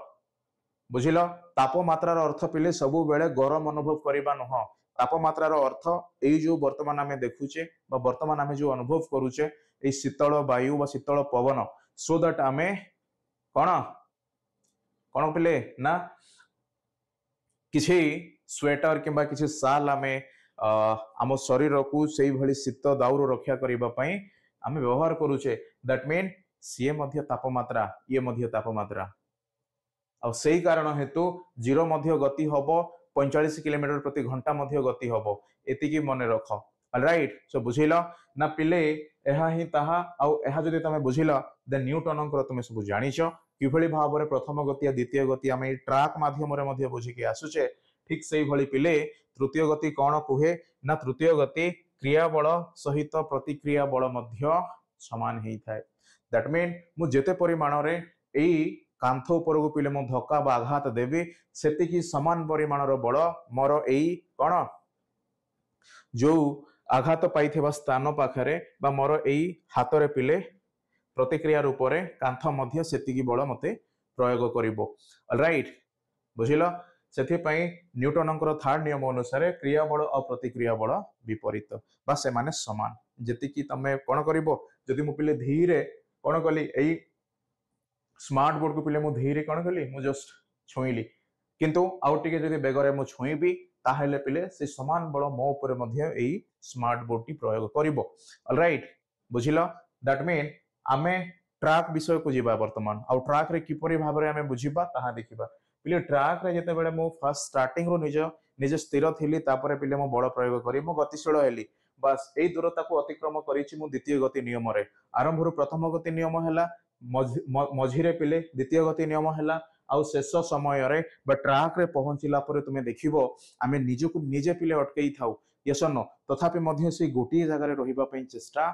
बुझिलो तापमात्रार अर्थ पिले सबु बेले गरम अनुभव करिबा नह तापमात्रार अर्थ एई जो वर्तमान आमे देखुचे बा वर्तमान आमे जो अनुभव करूचे ए शीतल वायु बा शीतल पवन सो दैट आमे कोन कोन पिले ना किछि स्वेटर किंबा किछि साल आमे आम शरीर को सेई भली शीत दाउर रक्षा करिबा पई आमे व्यवहार करूचे दैट मीन सीए मध्य तापमात्रा ये मध्य तापमात्रा आ सेई कारण हेतु 0 मध्य गति हबो 45 किलोमीटर प्रति घंटा मध्य गति हबो एतिकी मने रख ऑलराइट सो बुझिला ना पिले एहा ही ताहा आ एहा जदि तमे बुझिला द न्यूटन कर तुमे सब जानिछो किभली भाव रे प्रथम गति आ द्वितीय गति आमे ट्रैक माध्यम रे मध्य बुझी के आसुचे ठीक सेई भली पिले तृतीय गति कोन कुहे ना तृतीय गति क्रिया बल सहित प्रतिक्रिया बल मध्य समान हेई थाए दैट मीन मु जेते परिमाण रे एई कांथ ऊपर को पिले मो धक्का बा आघात देबी सेतिकी समान परिमाणर बल मोर एई कोन जो आघात पाइथिबा स्थान पाखरे बा मोर एई हाथ रे पिले प्रतिक्रिया रूप रे कांथ मध्य सेतिकी बल मते प्रयोग करिवो ऑलराइट बुझिलो सेथि पई न्यूटनकर थर्ड नियम अनुसार क्रिया बल और प्रतिक्रिया बल विपरीत बा से माने समान जेतिकी तमे कोन करिवो जदि मु पिले धीरे कोन कली एई स्मार्ट बोर्ड को पिले मु धीरे कोन कली मु जस्ट छुईली किंतु आउ टिके जदि बेगरे मु छुईबी ताहेले पिले से समान बल मो ऊपर मध्य एई स्मार्ट बोर्ड टी प्रयोग करिवो ऑलराइट बुझिलो दैट मीन आमे ट्रैक विषय को जीवा वर्तमान आउ ट्रैक रे किपरि भाबरे आमे बुझिबा ताहा देखिबा पिले ट्रैक रे जते बेले मु फर्स्ट स्टार्टिंग रो निज स्थिर थिली तापरे पिले मु बल प्रयोग करी मु गतिशील हेली बस एई दूरता को अतिक्रम करिछि मु द्वितीय गति नियम रे आरंभ रो प्रथम गति नियम हैला मझिरे पिले द्वितीय गति नियम हैला आउ शेष समय रे बा ट्रैक रे पहुंचिला परे तुमे देखिबो आमे निजको निजे पिले अटकेई थाउ यस नो तथापि मध्य से गोटी जगह रे रहिबा पई चेष्टा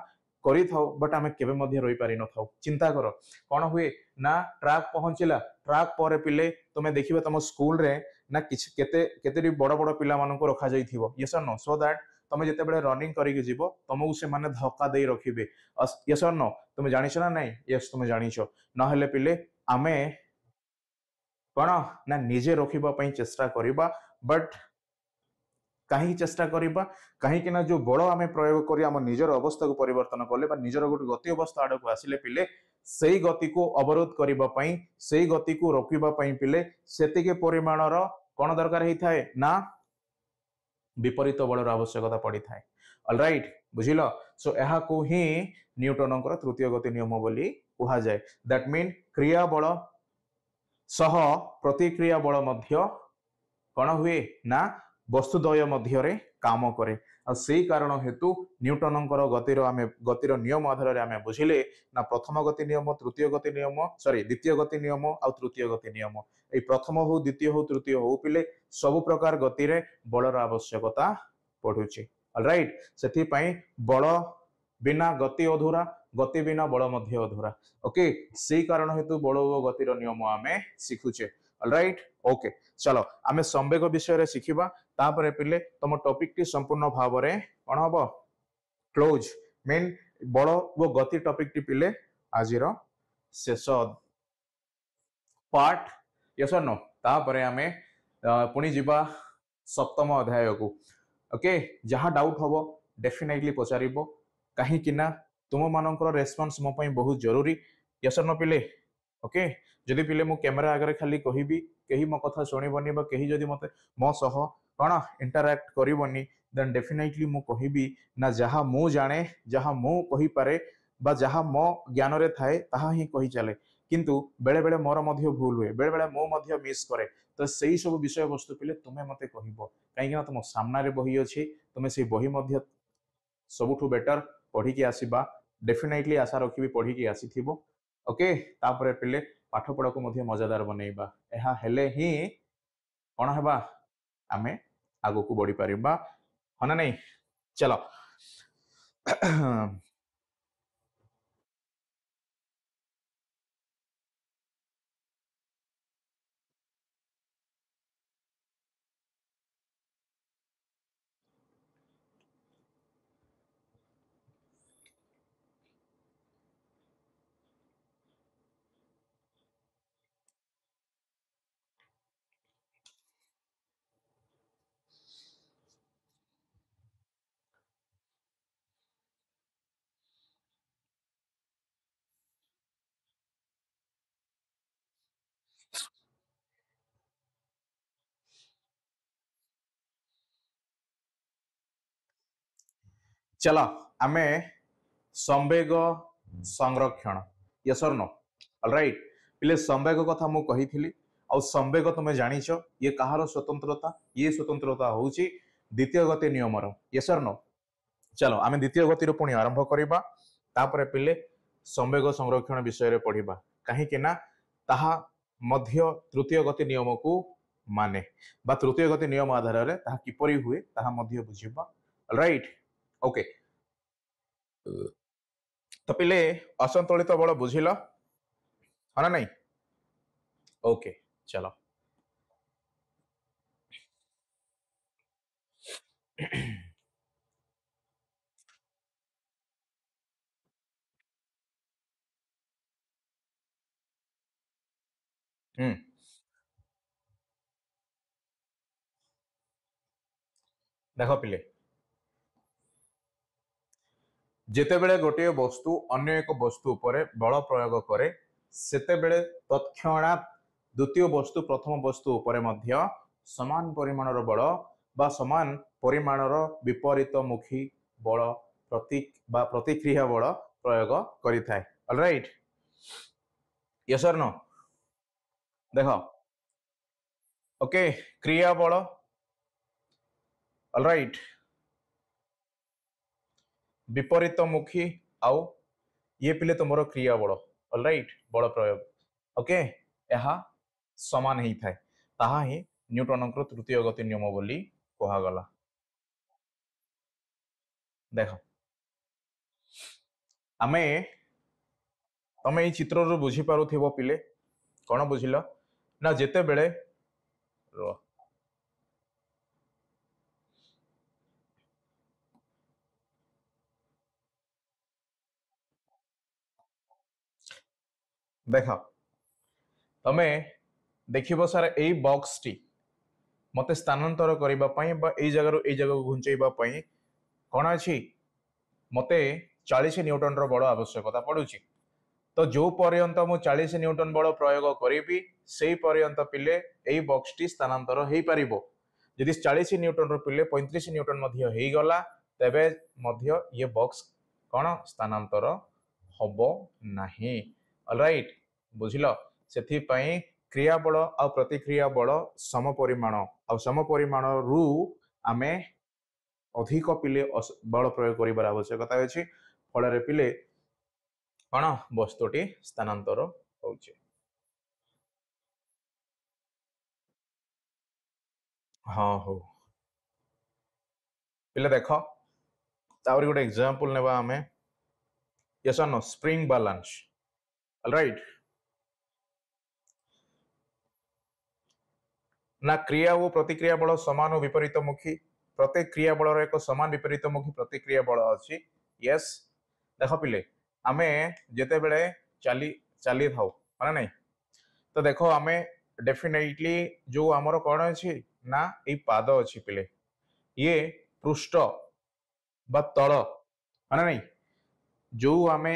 करी थाउ बट आमे केबे मध्य रहि पारि न थाउ चिंता करो कोन हुए ना ट्रैक पहुंचिला ट्रैक पर पिले तुम देखिए तुम स्कूल रे ना किछ केते केते बड़ बड़ पिला मानक रखा जाइथिबो यस और नो सो दैट तुम जिते रनिंग करके जीव तुमको से माने धक्का दे रखिबे यस और नो तुम जानिछ ना नहीं यस तुम जानिछ न हेले पिले आमे कौन ना निजे रखिबा पई चेष्टा करिबा बट कहीं चेष्टा करवा कहीं जो बड़ आम प्रयोग कर आम निजर अवस्था को परिवर्तन कले निजर गोटे गति अवस्था आड़ को आसिले पिले से गति को अवरोध करने से गति को रोकवाई पिले से परिमाणर कौन दरकार होता है ना विपरीत बलर आवश्यकता पड़ी था अलराइट बुझिल सो यह को ही न्यूटन तृतीय गति नियम बोली कहा जाए दैट मीन क्रिया बल सह प्रतिक्रिया बल मध्य कौन हुए ना वस्तुद्वय मध्य काम करे से कारण हेतु न्यूटन गतिर आमे गतिर नियम आधार आमे बुझिले ना प्रथम गति नियम तृतीय गति नियम सॉरी द्वितीय गति नियम आ तृतीय गति नियम ए प्रथम हो द्वितीय हो तृतीय हो पिले सब प्रकार गति रे बलर आवश्यकता पड़ुछि ऑलराइट सेथि पई बल बिना गति अधूरा गति बिना बल मध्य अधूरा ओके से कारण हेतु बल और गतिर नियम आमे शिखुचे ऑलराइट ओके चलो आम संवेग विषय शिखिबा तापरे पिले तुम टॉपिक टी संपूर्ण भाव में कौन हम क्लोज मेन बल वो गति टॉपिक टी पिले आज शेष पार्ट यस नो तापरे आमे पुणी जीवा सप्तम अध्याय को ओके जहाँ डाउट हम डेफिनेटली पचारिबो कहीं किना तुम मानकर रेस्पॉन्स मो पई बहुत जरूरी यस नो पिले ओके जदि पिले मु कैमरा आगे खाली कहबी कहीं मो कथा शुणबनी कहीं जदि मते मो सह कौन इंटरैक्ट करबनी देन डेफिनेटली मु कहबी ना जहाँ मु जाने जहाँ मु कहि पारे बा जहाँ मो ज्ञान रे थाए ताहा ही कहि चले किंतु बेले बेले मोर मध्य भूल हुए बेले बेले मो मध्य मिस करे तो सही सब विषय वस्तु पिले तुमे मते कहबो कहीं तुम सामने बही अच्छी तुम से बही मध्य सबुठु बेटर पढ़ी की आसीबा डेफिनेटली आशा रखी पढ़ी की आसीथिबो ओके तापरे पिले पाठ पढ़ा को मध्य मजादार बनैबा एहा हेले ही कौन हेबा आमे आगो को बढ़ी पारिबा हना नहीं चलो चलो आमे संवेग संरक्षण यस और नो ऑलराइट पिले संवेग कथा मु कही आ संवेग तुम जानिछ ये कहार स्वतंत्रता ये स्वतंत्रता होची द्वितीय गति नियम यस और नो चलो आमे द्वितीय गति पुणी आरंभ करबा तापरे पिले संवेग संरक्षण विषय रे पढ़िबा कहीं कि ना ताहा मध्य तृतीय गति नियम को माने बा तृतीय गति नियम आधार रे ताहा किपरि हुए ताहा मध्य बुझिबा राइट ओके तो पिले असंतुलित बल बुझिल हाँ ना नहीं ओके चलो देख पिले जितेबेले गोटे वस्तु अन्य एक वस्तु उपरे बल प्रयोग करे सेतेबेले तत्क्षणात् द्वितीय वस्तु प्रथम वस्तु उपरे मध्य समान परिमाणर बल बा समान परिमाणर विपरीतमुखी बल प्रतीक बा प्रतिक्रिया बल प्रयोग करिथाय ऑलराइट यस और नो देख ओके क्रिया बल ऑलराइट विपरीतमुखी आउ ये पिले तुम क्रिया बल ऑलराइट बल प्रयोग ओके यह समान ही थाए ताहा ही न्यूटन तृतीय गति नियम बोली कहागला देख आमे तमे चित्र बुझी पारुथिबो पिले कौन बुझिल ना जेते बेले देख तमे देखिबो सर एई बॉक्स टी मते स्थानांतर करबा पई बा एई जगह को घुंचेबा पई कोन अछि मते 40 न्यूटन रो बड़ आवश्यकता पडुची तो जो पर्यंत मु 40 न्यूटन बल प्रयोग करी से पर्यंत पिले एई बॉक्स टी स्थानांतर हो पारिबो यदि 40 न्यूटन रो पिले 35 न्यूटन मध्य हेई गला तबे मध्य ये बॉक्स कोन स्थानांतर हबो नाही ऑलराइट बुझिलो सेथि पई क्रिया बल आ प्रतिक्रिया बल सम परिमाण रु आमे अधिक पिले बल प्रयोग करिबार आवश्यकता अछि फल पिले कौन वस्तुटी स्थानांतर होउचे हाँ हो पिले देख तावरी गोटे एग्जांपल नेबा आमे यस और नो स्प्रिंग बैलेंस ऑलराइट ना क्रिया और प्रतिक्रिया बल समान और विपरीतमुखी प्रत्येक क्रिया बल एक समान विपरीतमुखी प्रतिक्रिया बल अच्छी यस देख पिले आमे जेते बेले चली चली थाउ माने नहीं तो देखो आमे डेफिनेटली जो आमर कौन अच्छी ना ये पाद अच्छी पिले ये पृष्ठ बा तल माने नहीं जो आमे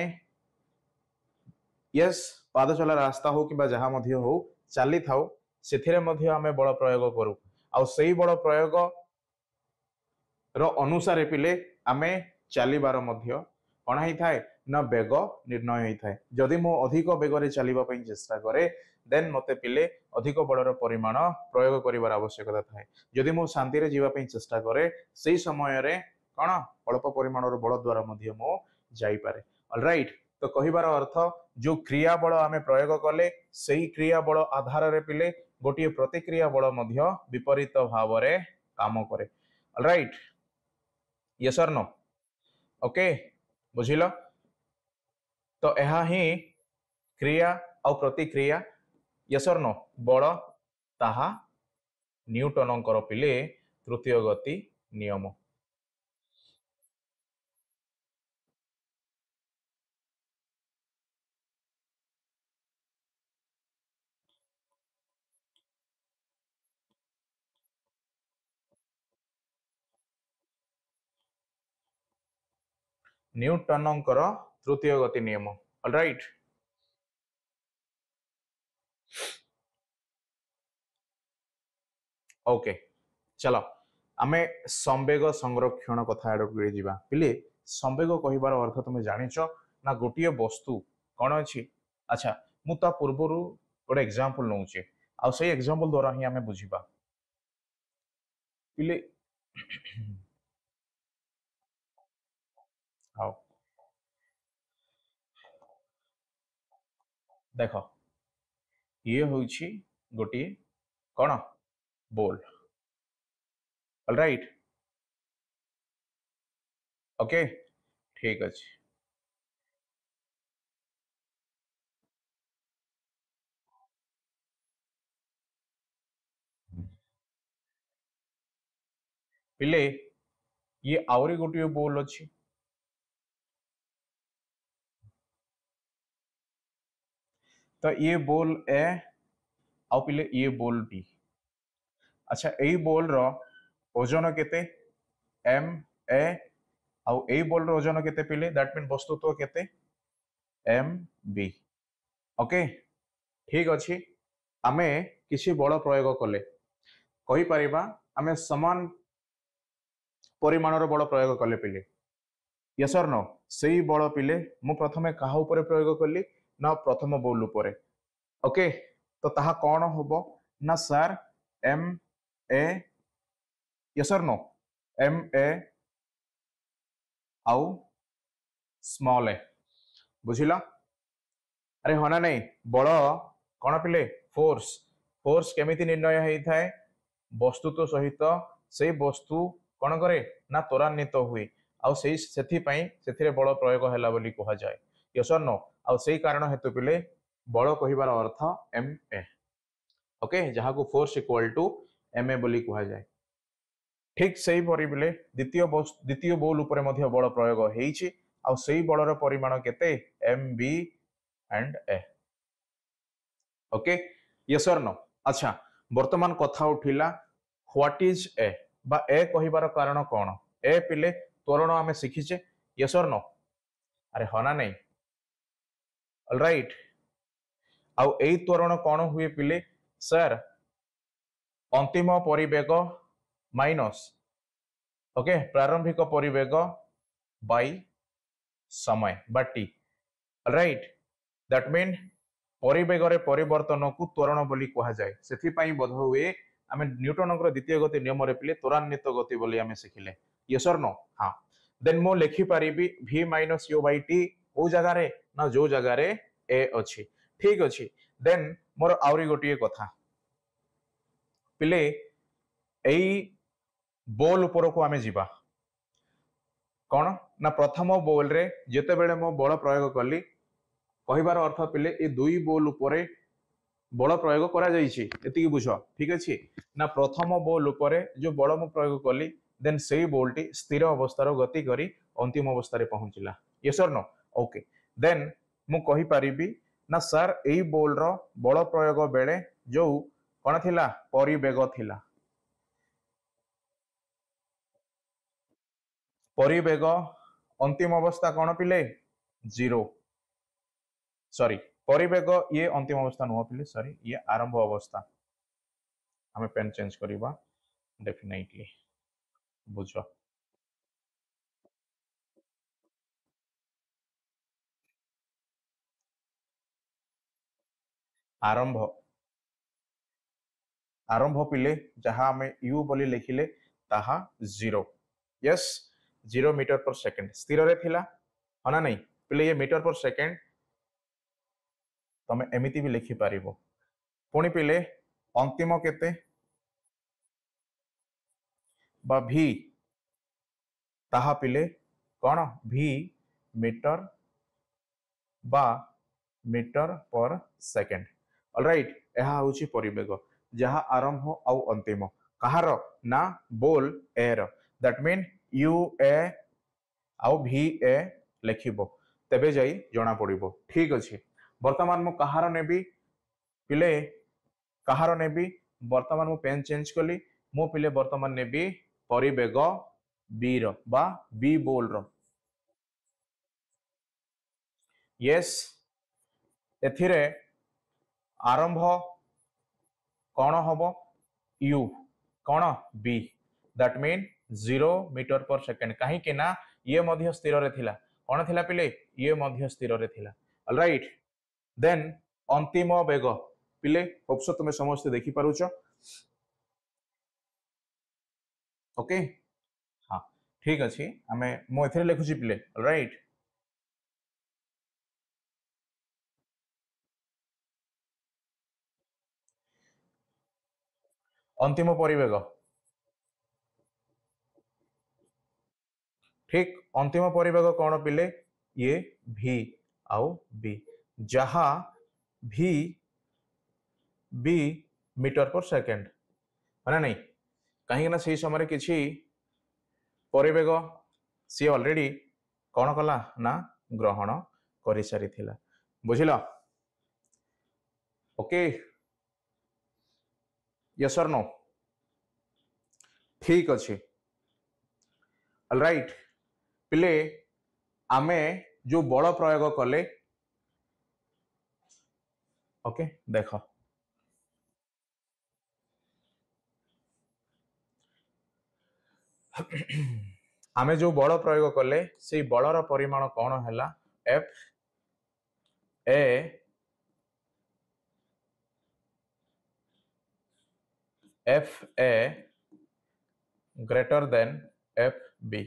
यस पाद चला रास्ता हो कि जहाँ मध्य हो चली थाउ से बल प्रयोग करू आ से बल प्रयोग अनुसार पिले आमे चलिबार मध्य कौन होता है ना बेग निर्णय होता है जदि मु अधिक बेगर चलने चेष्टा करे देन मते पिले अधिक बलर परिमाण प्रयोग करिवार आवश्यकता थाए जदि मु शांति रे जीवा चेष्टा करे से समय रे कौन अल्प परिमाण बल द्वारा मध्य मु जाई पारे ऑलराइट तो कहिबार अर्थ जो क्रिया बल आमे प्रयोग कले से क्रिया बल आधार रे पिले गोटे प्रतिक्रिया बल मध्य विपरीत भाव रे काम करे ऑलराइट यस और नो ओके बुझिल तो यह ही क्रिया और प्रतिक्रिया यस और नो बल ताहा न्यूटन पिले तृतीय गति नियम न्यूटन तृतीय गति नियम ऑलराइट ओके चलो आमे संवेग संरक्षण कथा आड़क जीवा पिले संवेग कहिबार अर्थ तुम जानिच ना गोटे वस्तु कौन अच्छी अच्छा मुता पूर्वर गोटे एग्जांपल नौचे आ से एग्जांपल द्वारा ही आमे बुझिबा पिले हाउ देख ये होची गोटे कौन बोल ऑलराइट ओके ठीक अच्छे पिले ये आउरी गोटे बोल अच्छी तो ये बोल ए आउ पिले ये बोल टी अच्छा यही बोल रो ओजन केते एम ए आउ यही बोल रो ओजन केते पिले दैट मीन वस्तुत्व केते एम बी ओके ठीक अच्छी आमे किसी बल प्रयोग कले कहि परिबा आमे समान परिमाणर बल प्रयोग कले पिले यस और नो सेही बल पिले मु प्रथमे काहा ऊपर प्रयोग कली ना प्रथम बोल ऊपर ओके तो ताहा कौन होबो ना सर एम ए यस और नो एम ए आउ स्मॉल ए बुझिला अरे होना नहीं बल कौन पिले फोर्स फोर्स केमिति निर्णय होता है वस्तु तो सहित से वस्तु कौन करे ना त्वरान्वित हुए आउ से बल प्रयोग है कह जाए यस और नो आउ से कारण हेतु पिले बल कहबार अर्थ एम ए ओके जहाँ को force equal to M A बोली कह जाए ठीक से बोले द्वितीय बॉल उपरे मध्य बल प्रयोग होईछि आ सेही बलर परिमाण केते M B and A okay yes और नो अच्छा वर्तमान कथा उठिला व्हाट इज ए बा ए कहिबार कारण कोन ए पिले त्वरण आमे शिखिचे यस और नो अरे हना नहीं ऑलराइट आउ एई त्वरण कोन हुए पिले सर अंतिम परिवेग माइनस ओके प्रारंभिक परिवेग बाय समय बा टी राइट दैट मीन परिवेगरे परिवर्तन को त्वरण बोली कहा जाए से बोध हुए आम न्यूटन द्वितीय गति नियम रे पिले त्वरान्वित गति बोली आम शिखिले यस और नो हाँ देन मो लिखि पारिबी v minus u by t ओ जगह रे ना जो जगह रे a अछि ठीक अछि देन मोर आउरी गोटिए कथा पिले एई बॉल ऊपर को आमे जीवा कौन ना प्रथम बॉल रे जेते बेले मो बल प्रयोग कली कहिबार अर्थ पिले ए दुई बॉल उपरे बल प्रयोग करा जाइछि एतिकी बुझ ठीक अछि ना प्रथम बॉल उपरे जो बल मु प्रयोग कली देन सेही बॉल टी स्थिर अवस्था गति करी अंतिम अवस्था रे पहुंचिला यस और नो ओके देन मु कहि परिबी ना सर एई बॉल रो बल प्रयोग बेले जो कोन थिला परिवेग थिला परिवेग अंतिम अवस्था कौन पिले जीरो सॉरी परिवेग ये अंतिम अवस्था नुह पिले सॉरी ये आरंभ अवस्था हमें पेन चेंज करवा डेफिनेटली बुझ आरंभ आरंभ पिले जहाँ आम यू बोली लिखिले ताहा जीरो यस 0 मीटर पर सेकेंड स्थिर रे थिला हना नहीं पिले ये मीटर पर सेकेंड तमे एमिति भी लिखि पारिबो पुणी पिले अंतिम केते बा भी ताहा पिले कौन भी मीटर बा मीटर पर सेकेंड ऑलराइट यह हूँ परिवेग जहाँ आरंभ आउ अंतिम कहार ना बोल एर दैट मीन यू ए आउ भी ए लिखिबो तेबे जाई जना पड़िबो ठीक अछि वर्तमान मु कहार नेबी पिले कहार नेबी वर्तमान मु पेन चेंज कली मु पिले वर्तमान नेबी परिवेग बी रो बा बी बोल रो यस एथिरे आरंभ कौन हम यू कौन बी दैट मीन 0 मीटर पर सेकेंड कहीं ना ये मध्य स्थिर रे थिला कौन थिला पिले ये मध्य स्थिर रे थिला ऑलराइट देन अंतिम वेग पिले होप्स तुम समस्त देखि पारुछ ओके हाँ ठीक अछि आमे मो एथिरे लिखुची पिले ऑलराइट अंतिम परिवेग ठीक अंतिम परिवेग कौन पिले ये भी आउ बी जहा भी बी मीटर पर सेकेंड माने नहीं कहीं ना सही समय किसी परिवेग सी ऑलरेडी कौन कला ना ग्रहण कर सारी बुझिल ओके यस और नो ठीक अच्छे ऑलराइट पिले आमे जो बल प्रयोग कले ओके देख आमे जो बल प्रयोग कले से बलर परिमाण कौन है F A F A greater than F B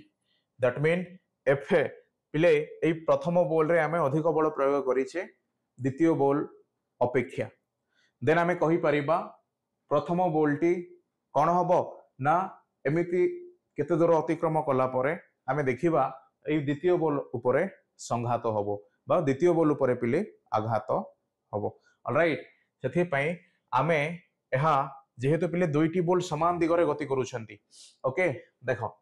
that mean F A पिले ए प्रथम बॉल रे आमे अधिक बल प्रयोग करिछे द्वितीय बॉल अपेक्षा देन आमे कहि परिबा प्रथम बॉल टी कौन हबो ना एमिति केते दूर अतिक्रम कला परे आमे देखिबा ए द्वितीय बॉल उपरे संघात हबो बा द्वितीय बॉल उपरे पिले आघात हबो ऑलराइट सेथि पई आमे एहा जेहेतु पिले दुईटी बोल समान दिगरे गति करूछंती ओके देखो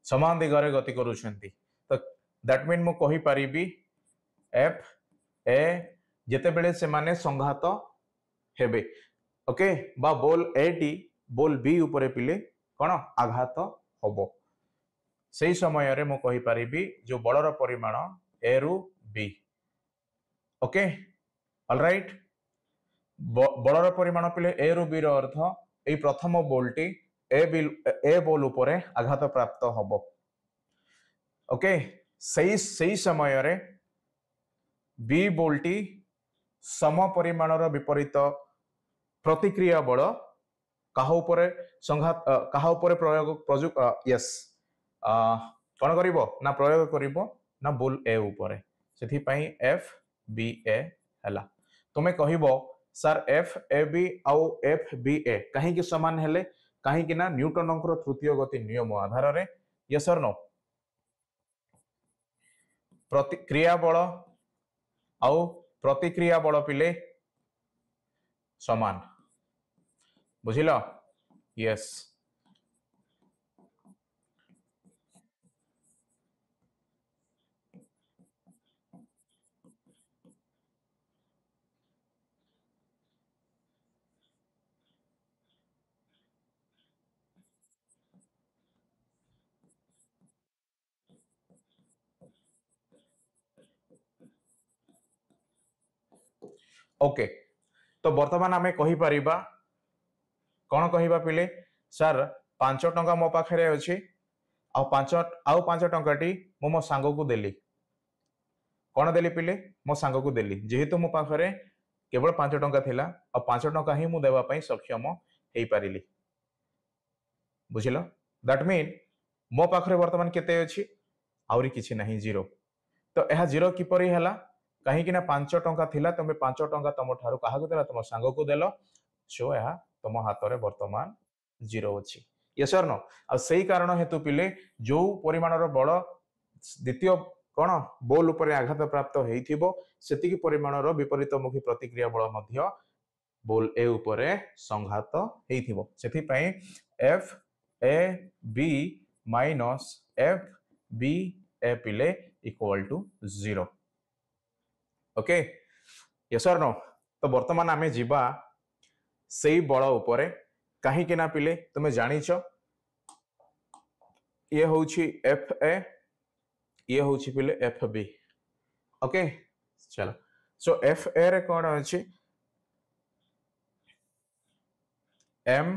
समान दिगरे गति करूछंती तो दैट मीन मु कहि परिबी एफ ए जेते बेले से माने संघात हेबे ओके बा बोल ए टी बोल बी उपरे पिले कोन आघात हबो सेही समय रे मु कहि परिबी जो बलर परिमाण ए रु बी ओके ऑलराइट बलर परिमाण पिले ए रु बी रो अर्थ एई प्रथम बोलटी ए बोल उपरे आघात प्राप्त हबो ओके सही समय रे बी बोलटी सम परिमाणर विपरीत प्रतिक्रिया बल काहा उपरे संघात काहा उपरे प्रयोग प्रयोग यस कौन करिवो ना प्रयोग करिवो ना बोल ए उपरे सेथि पई एफ बी ए हला तुमे कहिवो सर एफ ए बी आउ एफ बी ए कहीं के समान हेले कहीं कि ना न्यूटन तृतीय गति नियम आधार रे यस और नो प्रतिक्रिया बल आउ प्रतिक्रिया बल पिले समान बुझिल यस ओके तो बर्तमान आमे कहि परिबा कौन कहिबा पिले सर 5 टंका मो पाखरे अछि आउ 5 टंकाटी मो सांग को देली कौन देली पिले मो सांग को देली जेहेतु मो पाखरे केवल 5 टंका थिला आ 5 टंका ही मु देबा पई सक्षम हेई पारिली बुझिलो दैट मीन मो पाखरे वर्तमान केते अछि आउरी किछि नहीं जीरो तो यह जीरो किपरि हला कहीं कि ना 5 टंका थिला तमे 5 टंका तम ठारू काहा को देला तम सांग को देलो सो यह तम हाथ रे वर्तमान जीरो अछि यस और नो आ सही कारण हेतु पिले जो परिमाणर बल द्वितीय कोन बोल ऊपर आघात प्राप्त हेइथिबो सेतिकी परिमाणर विपरीतमुखी प्रतिक्रिया बल मध्य बोल ए ऊपर संघात हेइथिबो सेति पई F A B minus F B A पिले इक्वल टू 0 ओके यस और नो तो वर्तमान आमे जिबा सेई बल ऊपर कहीं कि ना पिले तुमे जानिछ ये होउछि एफ ए ये होउछि पिले एफ बी ओके चलो सो एफ ए रे कोन अछि एम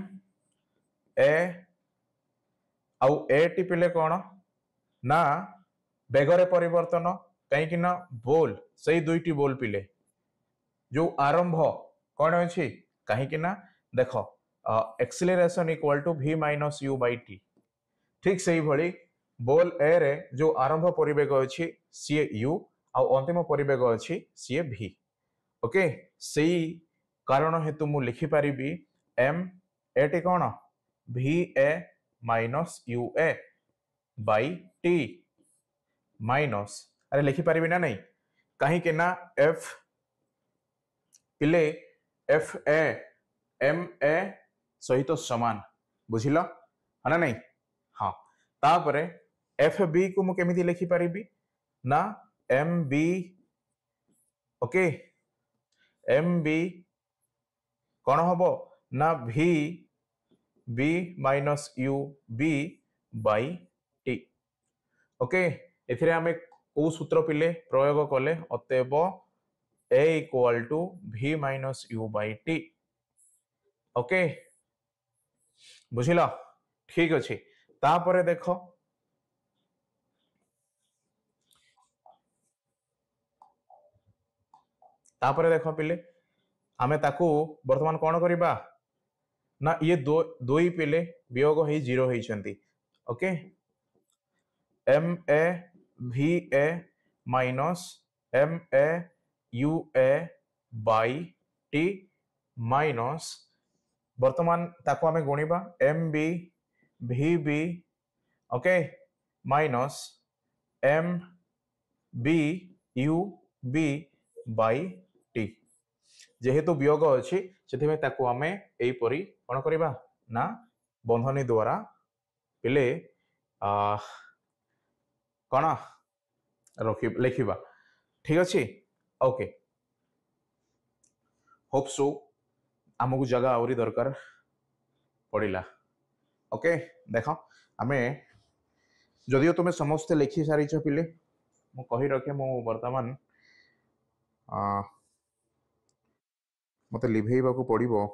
ए आउ ए टी पिले कोन ना बेगरे परिवर्तन कहीं कि ना बोल सही दुईटी बोल पिले जो आरंभ कौन अच्छी कहीं ना देख acceleration equal to v minus you by t ठीक से भली बोल ए रे जो आरंभ परिवेग अच्छी सी यू आ अंतिम परिवेग अच्छी सी v ओके सही कारण हेतु मु लिखि पारिबी एम ए टी कौन v A minus you A by T minus अरे लिखि पारिबी ना नहीं कहीं के ना एफ पिले एफ ए एम ए सहित समान बुझिल ना नहीं हाँ तापरे एफ बी को मु केमिति लिखि पारिबी ना M B okay M B कौन हबो ना v B minus U B by T okay एथिरे हमें को सूत्र पिले प्रयोग कले अतएव A equal to v minus you by T okay बुझिला ठीक अच्छे तापरे देखो तापरे देखो पिले आमे ताकू वर्तमान कौन करिबा ना ये दुई पिले वियोग ही जीरो होइछंती okay M A v A minus M A you A by T minus वर्तमान ताको आमे गुणिबा एम बी भी B okay minus M B you B by T जेहेतु वियोग अच्छी से ताको आमे एई परी कौन करिबा ना बंधनी द्वारा पिले कौन लिखिबा ठीक अच्छे ओके होप सो आमको जगह आहरी दरकार पड़ा ओके देख आमे जदियो तुम्हें समस्ते लिखि सारी पिले मु कही रखे मु वर्तमान मत लिभेबा को पड़िबो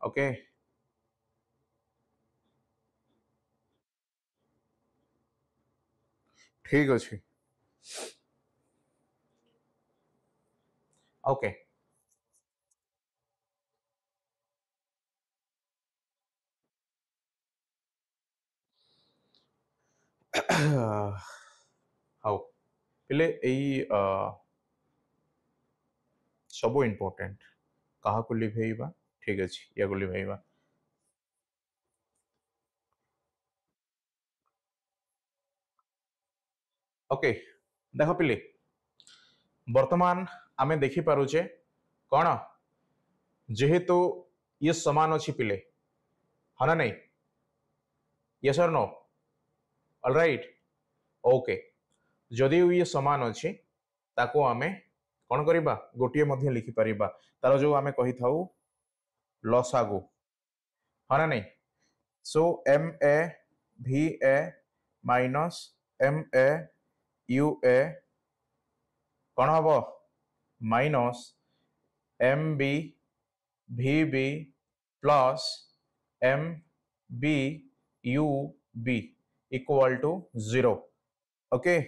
ओके ठीक अच्छे ओके हाउ पिले एई सबो इम्पोर्टेंट कहा को लिभेबा ठीक अच्छे या को लिभेबा ओके देख पिले वर्तमान आमे देखि पारुचे कौन जेहेतु ये समान अच्छी पिले हाँ ना नहीं यस और नो ऑलराइट ओके जदि ये समान अच्छी ताको आमे कौन करिबा गोटिए मध्य लिखि परिबा तार जो आमे कहि थाउ लसागु हाँ ना नहीं सो एम ए भी A minus M A you A कौन हम माइनस एम बी भी B plus M B you B equal to 0 okay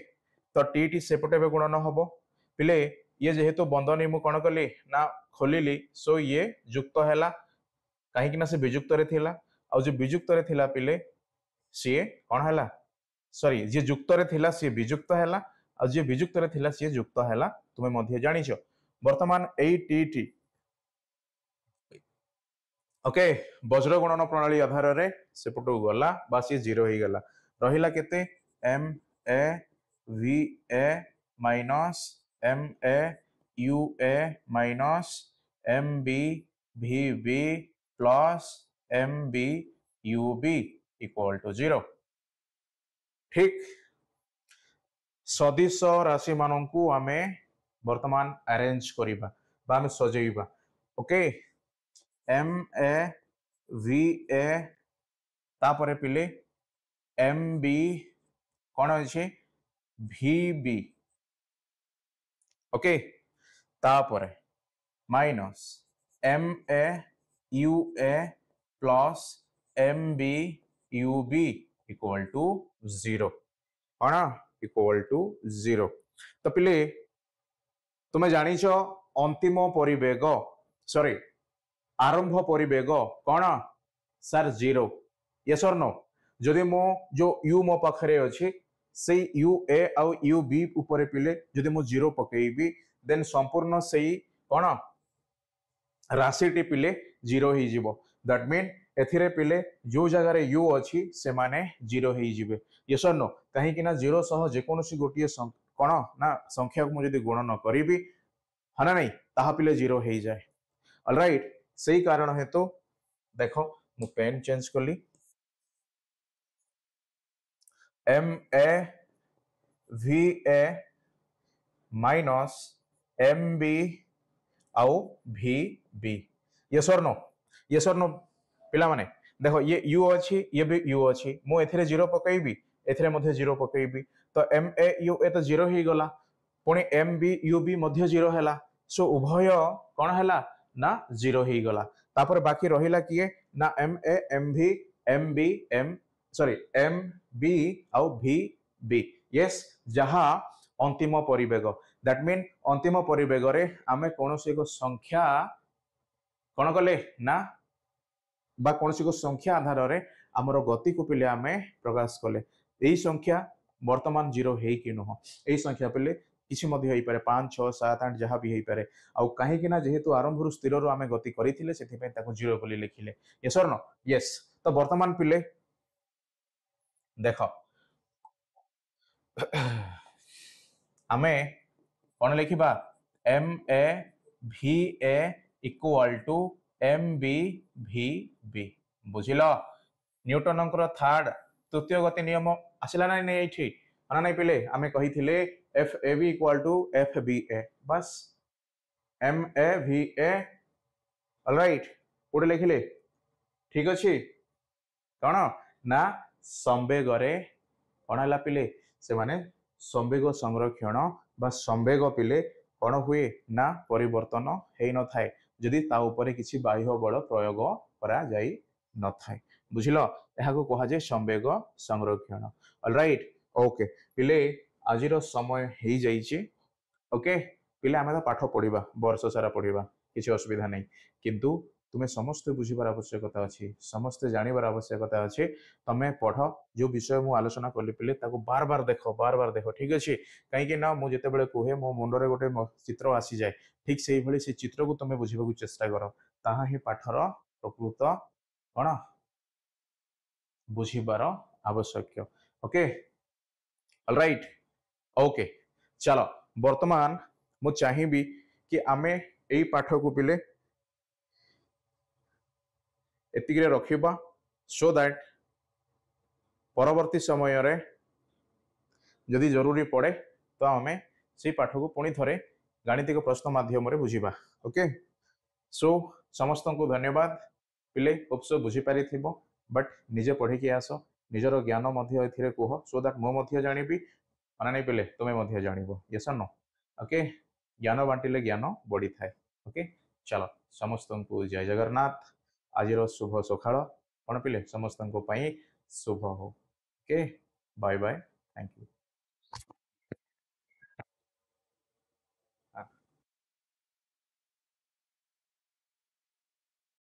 तो टी टी सेपटे गुणन हम पिले ये जेहेतु बंधनी मु कौन कली ना खोलिली सो ये युक्त है कहीं से विजुक्त रे थिला और जो विजुक्त रे थिला पिले सी कौन है सॉरी जी युक्त रे थिला सी विजुक्त है और जी विजुक्त रे थिला सी युक्त है तुम्हें मध्य जानिछ वर्तमान एई टी टी ओके वज्र गणन प्रणाली आधार रे सेपटू गला बस ये 0 ही गला रहिला केते M A V A minus M A you A minus M B भी B plus M B you B equal to 0 ठीक सदिश राशि मानू आमे वर्तमान अरेंज करिबा बा आमे सजेइबा okay M A V A तापरे पिले एम बी कौन अच्छे भी बी ओके तापरे minus M A you A plus M B you B equal to 0 कौन इक्वल टू 0 तो पिले तुम्हें जानिछ अंतिम परिवेग सॉरी आरंभ परिवेग कौन सर 0 यस और नो जदि मो जो u मो पाखरे अछि से यू ए आउ यू बी ऊपर पिले जदि मो 0 पकेइबी देन संपूर्ण सेई कौन राशि टी पिले 0 ही जीवो दैट मीन एथिरे पिले जो जगह रे u अछि से माने 0 ही जीवे यस और नो कहीं कि ना 0 सह जे कोनोसी गोटिए कौन ना संख्या को मु जदि गुणन करिबी हना नहीं ताहा पिले 0 ही जाए ऑलराइट सही कारण है तो देखो मु पेन चेंज कली M A V A minus M B आउ भी बी यस और नो पिला माने देखो ये यू अच्छी ये भी यू अच्छी मु एथिरे 0 पकेइबी एथिरे मध्ये 0 पकेइबी तो एम ए यू ए तो 0 ही गला पुणी एम बी यू बी मध्ये 0 हैला सो उभय कौन हैला ना 0 ही गला तापर बाकी रहिला किए ना एम ए एम भी M B M sorry M B आउ भी बी यस जहा अंतिम परिवेग दैट मीन अंतिम परिवेग रे आमे कोनोसी को संख्या कौन कले ना बा कोनोसी को संख्या आधार रे हमर गति को पिले आमे प्रकाश कले एई संख्या वर्तमान 0 हे कि नुह एई संख्या पिले किछि मध्ये होई पारे 5 6 7 8 जहाँ भी होई पारे आउ काहे कि ना जेहेतु आरंभ रु स्थिर रु आमे गति करिथिले सेथि पे ताको 0 बोली लिखिले यस और नो यस तो वर्तमान पिले देखो आमे कौन लिखिबा एम ए भी ए इक्वल टू एम बी भी बी बुझिल न्यूटन थर्ड तृतीय गति नियम आसला ना नहीं ये माना नहीं पिले आमे कही थिले F A B equal to F B A बस एम ए भी ए ऑलराइट कोडे लिखिले ठीक अच्छे कौन ना संवेगरे कौन है पिले से माने संवेग संरक्षण बा संवेग पिले कौन हुए ना परिवर्तन हो न थाए जदि ता उपरे किछि बाह्य बल प्रयोग करा जाई न थाए बुझिल एहाको कहा जाय संवेग संरक्षण ऑलराइट ओके पिले आजिर समय हो जाइए ओके पिले आमे तो पाठ पढ़ा वर्ष सारा पढ़ा किसी असुविधा नहीं किंतु तुम्हें समस्ते बुझीबार आवश्यकता अच्छी समस्ते जानवर आवश्यकता अच्छे तुम्हें पढ़ जो विषय मु आलोचना कली पिले ताको बार बार देख ठीक अच्छे कहीं ना मुझे कहे मो मुंडरे गोटे चित्र आसी जाए ठीक से ही से चित्र को तुम्हें बुझा चेष्टा कर ताहा ही पाठर प्रकृत कौन बुझीबार आवश्यक ओके ऑलराइट ओके चलो वर्तमान मु चाहिए कि आमे एई पाठ को पिले एतिक रखा सो दैट परवर्ती समय रे जदि जरूरी पड़े तो आम से पाठ को पुणी थे गाणितिक प्रश्न माध्यम बुझा ओके सो समस्त को धन्यवाद पिले उपसो बुझीपारी बट निजे पढ़ी की आस निजर ज्ञान कह सो दैट मु जानी माना नहीं पिले तुम्हें जानव यस नो ओके ज्ञान बांटिले ज्ञान बढ़ी थाए ओके चलो समस्त को जय जगन्नाथ आज शुभ सकाळ कौन पिले समस्त शुभ हो okay bye bye thank you.